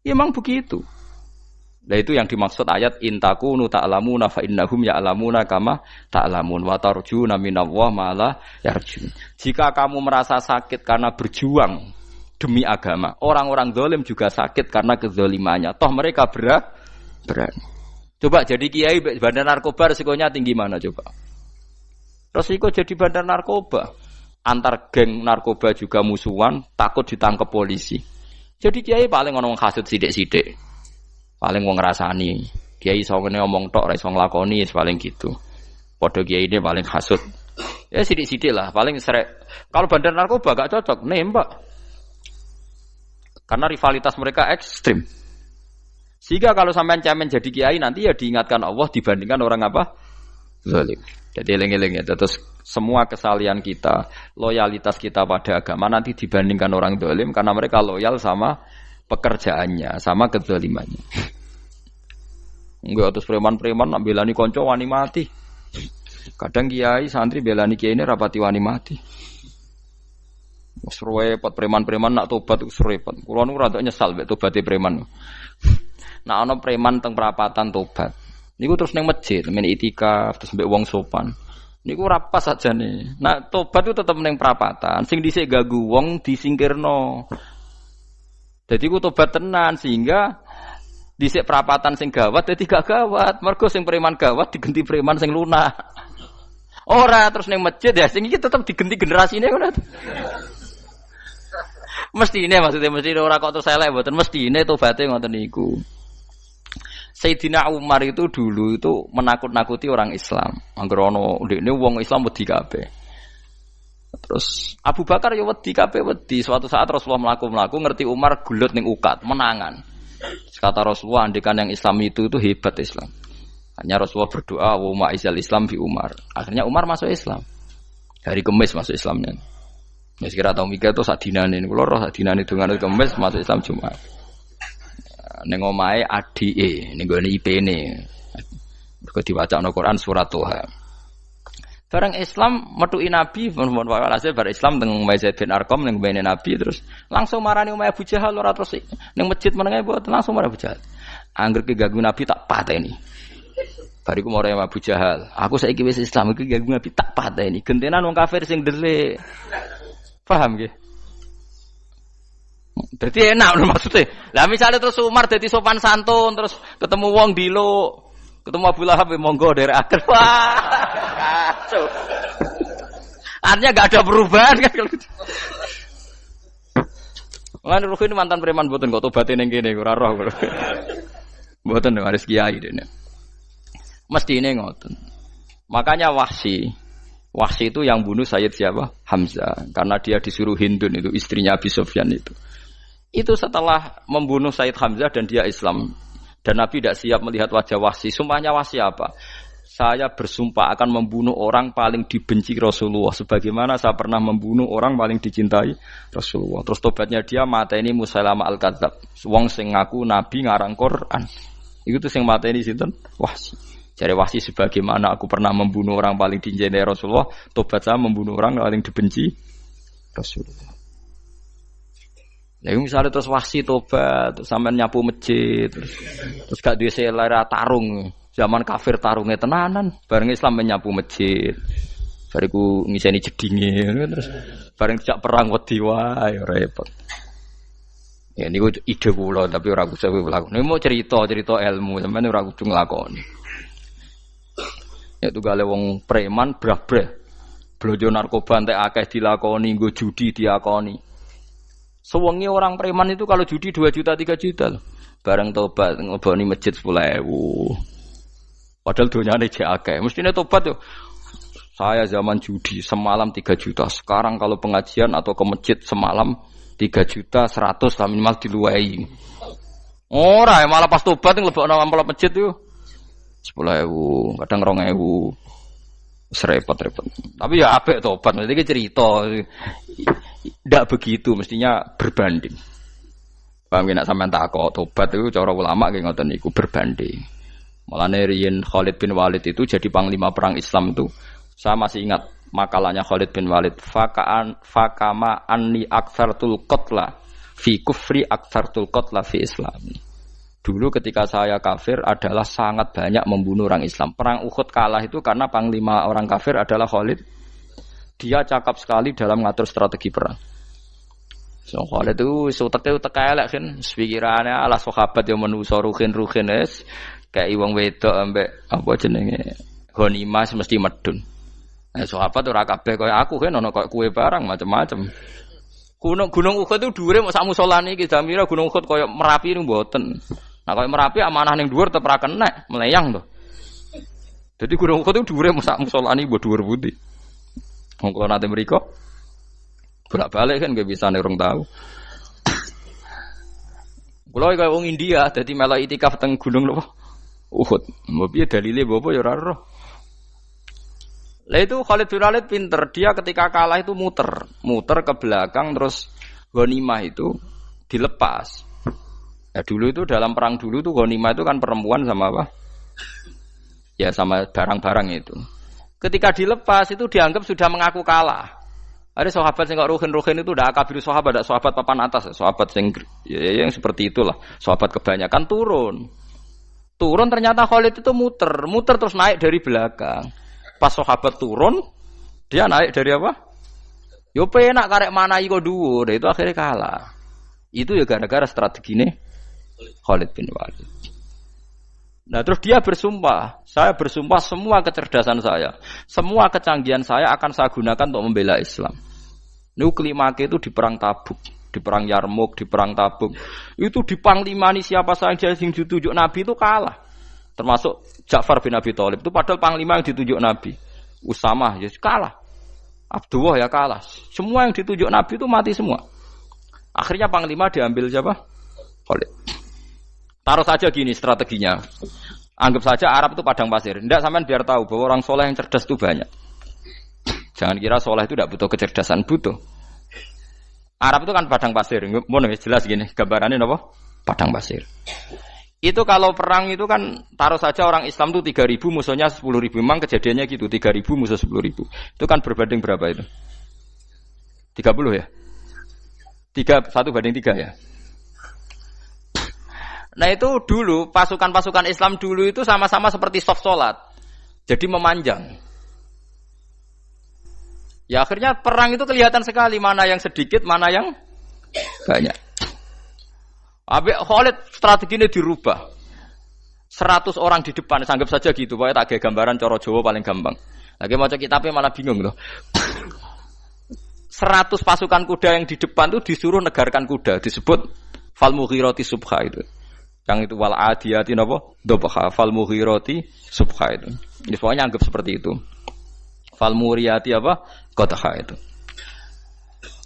[SPEAKER 2] Ya memang begitu. Nah itu yang dimaksud ayat intakunu ta'lamuna fa innahum ya'lamuna kama ta'lamun wa tarjuna minallah ma la yarjun. Jika kamu merasa sakit karena berjuang demi agama, orang-orang zalim juga sakit karena kezalimannya. Toh mereka berani. Coba jadi kiai bandar narkoba resikonya tinggi mana coba? Resiko jadi bandar narkoba, antar geng narkoba juga musuhan, takut ditangkap polisi. Jadi kiai paling ono hasud sithik-sithik. Paling wong ngrasani. Kiai iso ngene omong tok ora iso nglakoni paling gitu. Padha kiai ini paling hasud. Ya sithik-sithik lah, paling serek. Kalau bandar narkoba gak cocok nembak. Karena rivalitas mereka ekstrim. Sehingga kalau sampean cemen jadi kiai nanti ya diingatkan Allah dibandingkan orang apa? Zalim. Jadi eling-eling ya. Terus semua kesalahan kita, loyalitas kita pada agama nanti dibandingkan orang zalim karena mereka loyal sama pekerjaannya, sama kezalimannya. Enggak terus preman-preman nak belani kanca wani mati. Kadang kiai santri belani kiai ini rapati wani mati. Wis repot preman-preman nak tobat wis repot. Kulo nu rada nyesal mek tobaté preman. Nak ana preman teng perapatan tobat. Niku terus ning masjid, men itikaf terus mbek wong sopan. Niku ora pas sajane. Nah, tobat itu tetep ning perapatan. Sing dhisik ganggu wong disingkirno. Dadi ku tobat tenan sehingga dhisik perapatan sing gawat dadi gak gawat. Mergo sing preman gawat diganti preman sing lunak. Ora terus ning masjid ya sing iki tetep digenti generasine ngono. Mestine maksudnya mesti ora kok terus elek mboten mestine tobaté ngoten niku. Sayyidina Umar itu dulu itu menakut-nakuti orang Islam. Angger ana ndekne wong Islam wedi kabeh. Terus Abu Bakar ya wedi kabeh wedi. Suatu saat Rasulullah mlaku-mlaku ngerti Umar gulut ning ukat, menangan. Kata Rasulullah andikan yang Islam itu hebat Islam. Hanya Rasulullah berdoa wa ma'izal Islam bi Umar. Akhirnya Umar masuk Islam. Hari Kamis masuk Islamnya. Wis kira tau mikir to sak dinane niku lho sak dinane dongane Kamis masuk Islam Jumat. Ning omahe adike ning gone IP-ne. Mergo diwacana Quran surat Toha. Bareng Islam metuki Nabi mon walhasil bar Islam teng Zaid bin Arqam ning mbene Nabi terus langsung marani omahe Abu Jahal ora terus ning masjid menenge mboten langsung marani Abu Jahal. Angger keganggu Nabi tak pateni. Bariku marani Abu Jahal. Aku saiki wis Islam iki ganggu Nabi tak pateni. Gentenan wong kafir sing delik. Paham nggih? Dadi enak lho maksudnya. Lah misale terus Umar dadi sopan santun terus ketemu wong dilo, ketemu Abu Lahab monggo derek akhir. Wah. Kacau. Artinya enggak ada perubahan kan kalau gitu. Lan Ruhin mantan preman mboten kok tobaté ning kene ora roh. Mboten harus kiai dene. Mestine ngoten. Makanya Wahsy itu yang bunuh Sayyid siapa? Hamzah. Karena dia disuruh Hindun itu istrinya Abi Sufyan itu. Itu setelah membunuh Sayyid Hamzah dan dia Islam. Dan Nabi tidak siap melihat wajah Wahsy. Sumpahnya Wahsy apa? Saya bersumpah akan membunuh orang paling dibenci Rasulullah. Sebagaimana saya pernah membunuh orang paling dicintai Rasulullah. Terus tobatnya dia mateni Musailamah al-Kadzab. Wong sing ngaku Nabi ngarang Quran. Itu tuh sing mateni sinten? Wahsy. Jadi Wahsy sebagaimana aku pernah membunuh orang paling dicintai Rasulullah, tobat saya membunuh orang paling dibenci Rasulullah. Lalu misalnya terus Wahsy tobat, sampai nyapu masjid, terus gak duwe selera tarung, zaman kafir tarungnya tenanan, bareng Islam menyapu masjid, bariku ngiseni jedinge, terus bareng tidak perang wedi wae repot. Ya niku ide kula tapi ora usah nglakoni. Niku mau cerita ilmu, sampeyan ora kudu nglakoni. Ya tunggale wong preman brah-brah. Blojo narkoba entek akeh dilakoni, nggo judi diakoni. Sewengi orang preman itu kalau judi 2 juta 3 juta loh. Bareng tobat ngoboni masjid 10.000. Padahal donyane jek akeh. Mestine tobat yo. Saya zaman judi semalam 3 juta. Sekarang kalau pengajian atau ke masjid semalam 3 juta 100 lah minimal diluwei. Ora malah pas tobat nglebokno amplop masjid yo. 10.000, kadang 2.000. Repot-repot. Tapi ya apik tobat, mesti cerita. Ndak begitu, mestinya berbanding. Paham nek sampean takok tobat itu cara ulama nggih ngoten niku berbanding. Mulane riyen Khalid bin Walid itu jadi panglima perang Islam itu. Saya masih ingat makalahnya Khalid bin Walid, fakama anni aktsartul qatla fi kufri aktsartul qatla fi Islam. Dulu ketika saya kafir adalah sangat banyak membunuh orang Islam. Perang Uhud kalah itu karena panglima orang kafir adalah Khalid. Dia cakap sekali dalam mengatur strategi perang. So Khalid itu utek elek kan. Pikirannya ala sahabat yang menuso ruhin es. Kayak wong wedok ambek apa jenenge ghanimah mesti medun. Sahabat ora kabeh kaya aku kan ana kaya kue barang macam-macam. Gunung Uhud itu dhuwure mok sak musolane iki Jamira Gunung Uhud kaya Merapi niku mboten. Nah kaya Merapi amanah ning dhuwur tetep ra kenek, meleyang to. Dadi Gunung Uhud itu dhuwure mok sak musolane mbok dhuwur putih. Wong kula nate mriko bolak-balik kan gak bisa nek urung tahu. Kula kaya wong India dadi melok itikaf teng Gunung lho Uhud. Mbok piye dalile mbok apa ya ora roh. Lah itu Khalid bin Walid pinter, dia ketika kalah itu muter ke belakang terus ghanimah itu dilepas. Ya dulu itu dalam perang dulu tuh ghanimah itu kan perempuan sama apa? Ya sama barang-barang itu. Ketika dilepas itu dianggap sudah mengaku kalah. Ada sahabat sing kok ruhin itu udah akabir sahabat, ada sahabat papan atas, sahabat sing ya, yang seperti itulah. Sahabat kebanyakan turun ternyata Khalid itu muter terus naik dari belakang. Pas sahabat turun, dia naik dari apa? Yo penak karek manai kok dhuwur, itu akhirnya kalah. Itu ya gara-gara strategine Khalid bin Walid. Nah terus dia bersumpah, saya bersumpah semua kecerdasan saya, semua kecanggihan saya akan saya gunakan untuk membela Islam. Ini kelima itu di perang Tabuk, di perang Yarmuk, di perang Tabuk. Itu di panglimani siapa saja yang ditunjuk Nabi itu kalah. Termasuk Ja'far bin Abi Thalib itu padahal panglima yang ditunjuk Nabi. Usamah ya kalah. Abdullah ya kalah. Semua yang ditunjuk Nabi itu mati semua. Akhirnya panglima diambil siapa? Khalid. Taruh saja gini strateginya. Anggap saja Arab itu padang pasir. Tidak sampean biar tahu bahwa orang soleh yang cerdas itu banyak. Jangan kira soleh itu tidak butuh kecerdasan, butuh. Arab itu kan padang pasir. Mau jelas gini gambarannya apa? Padang pasir. Itu kalau perang itu kan taruh saja orang Islam itu 3.000 musuhnya 10.000. Memang kejadiannya gitu 3.000 musuh 10.000. Itu kan berbanding berapa itu? 30 ya? 1 banding 3 ya? Nah itu dulu pasukan-pasukan Islam dulu itu sama-sama seperti soft sholat, jadi memanjang. Ya akhirnya perang itu kelihatan sekali mana yang sedikit, mana yang banyak. Habis Khalid strateginya dirubah. 100 orang di depan, anggap saja gitu. Pokoknya tak kayak gambaran coro Jawa paling gampang. Lagi mau kitabnya malah bingung loh. 100 pasukan kuda yang di depan itu disuruh negarkan kuda, disebut fal mughirati subha itu. Yang itu wal adiyati napa? Dobha fal mughirati subha itu. Ini pokoknya anggap seperti itu. Fal muriyati apa? Qadha itu.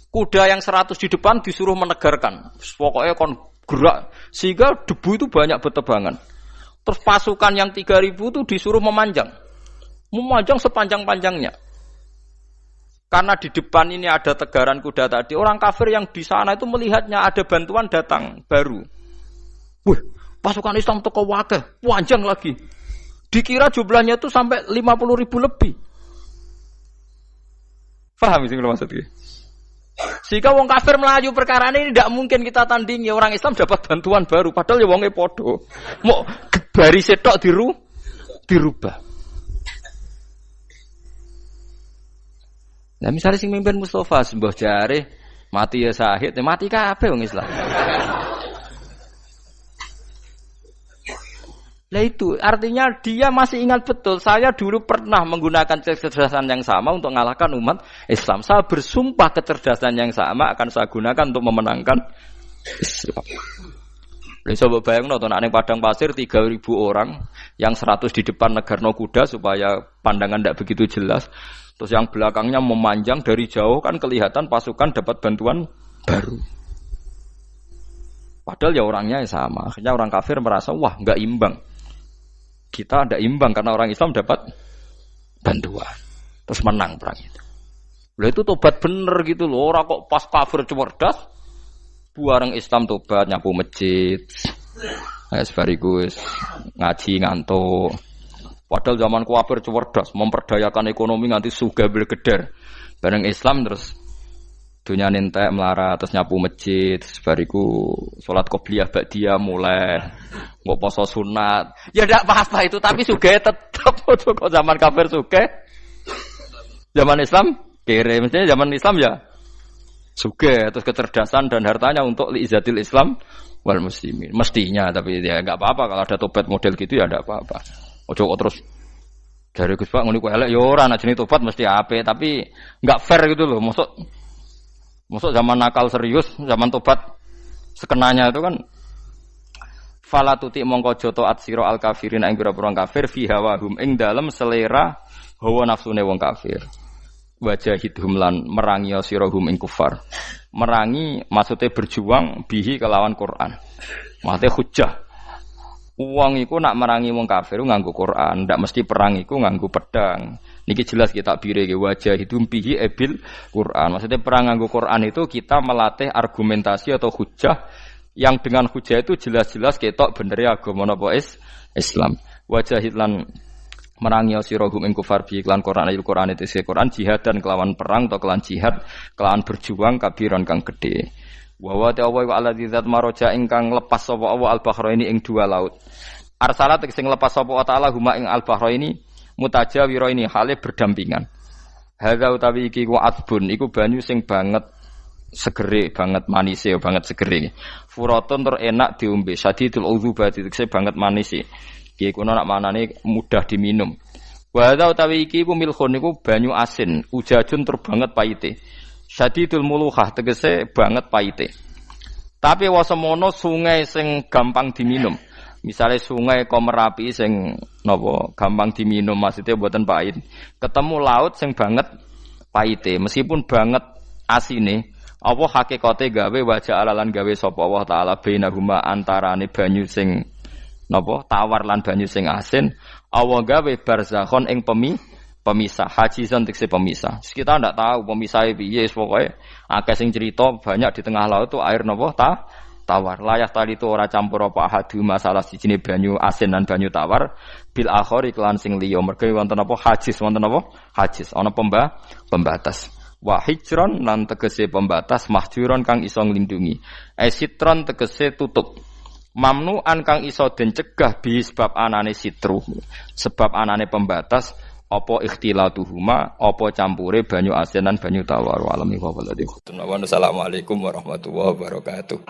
[SPEAKER 2] Kuda yang 100 di depan disuruh menegarkan. Pokoknya kon gerak sehingga debu itu banyak bertebangan. Terus pasukan yang 3.000 itu disuruh memanjang. Memanjang sepanjang-panjangnya. Karena di depan ini ada tegaran kuda tadi, orang kafir yang di sana itu melihatnya ada bantuan datang baru. Wih, pasukan Islam toko wakil, panjang lagi. Dikira jumlahnya itu sampai 50.000 lebih. Paham sih kalau maksudnya? Sehingga wong kafir melayu perkara ini tidak mungkin kita tandingi. Orang Islam dapat bantuan baru, padahal ya wongnya podo. Mau baris setok dirubah. Nah misalnya sing mimpin Mustafa sembah jare mati ya syahid, mati kabeh wong Islam. Nah itu artinya dia masih ingat betul saya dulu pernah menggunakan kecerdasan yang sama untuk mengalahkan umat Islam. Saya bersumpah kecerdasan yang sama akan saya gunakan untuk memenangkan Islam. Lalu coba bayang nonton ning padang pasir 3.000 orang yang 100 di depan negarno kuda supaya pandangan tidak begitu jelas. Terus yang belakangnya memanjang dari jauh kan kelihatan pasukan dapat bantuan baru. Padahal ya orangnya sama. Akhirnya orang kafir merasa wah nggak imbang. Kita tidak imbang karena orang Islam dapat bantuan. Terus menang perang itu. Lah itu tobat bener gitu loh. Orang kok pas kafir cerdas, buareng Islam tobat nyapu masjid. Sebarigus ngaji ngantuk. Padahal zaman kafir cerdas, memperdayakan ekonomi nganti sugih bergeder. Bareng Islam terus dunia nentek melarat, terus nyapu masjid, sebariku sholat qobliyah ba'diyah mulai, nggak poso sunat. Ya tidak apa-apa itu, tapi sugih tetap. Kok zaman kafir sugih, zaman Islam kere, mestinya zaman Islam ya sugih, terus kecerdasan dan hartanya untuk liizatil Islam wal muslimin. Mestinya, tapi ya nggak apa-apa kalau ada tobat model gitu ya tidak apa-apa. Ojo kok terus dari Gus Pak ngene ku elek ya ora ana jenenge tobat mesti apik, tapi enggak fair gitu loh. Maksud zaman nakal serius, zaman tobat sekenanya itu kan fala tuti mongko joto at sira al kafirin ing pira-pira kafir fi hawahum ing dalem selera hawa nafsune wong kafir. Wajahidhum lan merangi sira hum ing kufar. Merangi maksudnya berjuang bihi kelawan Quran. Maksudnya hujjah. Uang iku nak merangi wong kafir nganggo Quran, ndak mesti perang iku nganggo pedang. Niki jelas kita bireke wajah itu bihi ebil Quran. Maksudnya perang nganggo Quran itu kita melatih argumentasi atau hujah yang dengan hujah itu jelas-jelas ketok bener agama napa Islam. Wajah lan merangi sira hum ing kufar bihi lan Quran Quran itu Quran jihad dan kelawan perang atau kelawan jihad, kelawan berjuang kabiran kang gede. Wa wa ta'ala wa alladzi zat maroja ingkang lepas sapa Allah al-bahraini ing dua laut. Arsalat sing lepas sapa ta'ala huma ing al-bahraini mutajawiraini hale berdampingan. Hadza utawi iki ku asbun iku banyu sing banget segere, banget manise, banget segere. Furatun tur enak diombe, sadidul udzubati tekse banget manise. Kiai kuno nak manane mudah diminum. Wa hadza utawi iki iku milkhun niku banyu asin, ujajun tur banget paite. Syadidul muluhah tegese banget paite. Tapi wasemono sungai sing gampang diminum. Misalnya sungai Komerapi sing napa gampang diminum maksudnya mboten pahit. Ketemu laut sing banget paite, meskipun banget asine, apa hakikate gawe wajah alalan gawe sapa Allah taala bainahuma antarane banyu sing napa tawar lan banyu sing asin, Allah gawe barzakhon ing pemisah, hajizan tekse pemisah. Kita ndak tahu pemisahnya piye, pokoke akeh sing cerita banyak di tengah laut tu air napa tawar. Layak tali itu ora campur apa ahadu masalah sijine banyu asin lan banyu tawar bil akhari kelan sing liya. Mergo wonten apa hajiz, wonten apa hajiz, ana pembatas. Wa hijron lan tegese pembatas, mahjuron kang iso nglindungi. Sitron tegese tutup. Mamnuan kang iso den cegah bi sebab anane sitru. Sebab anane pembatas apa ikhtilatuhuma, apa campure banyu asin lan banyu tawar. Wa alami wa waladi. Assalamualaikum warahmatullahi wabarakatuh.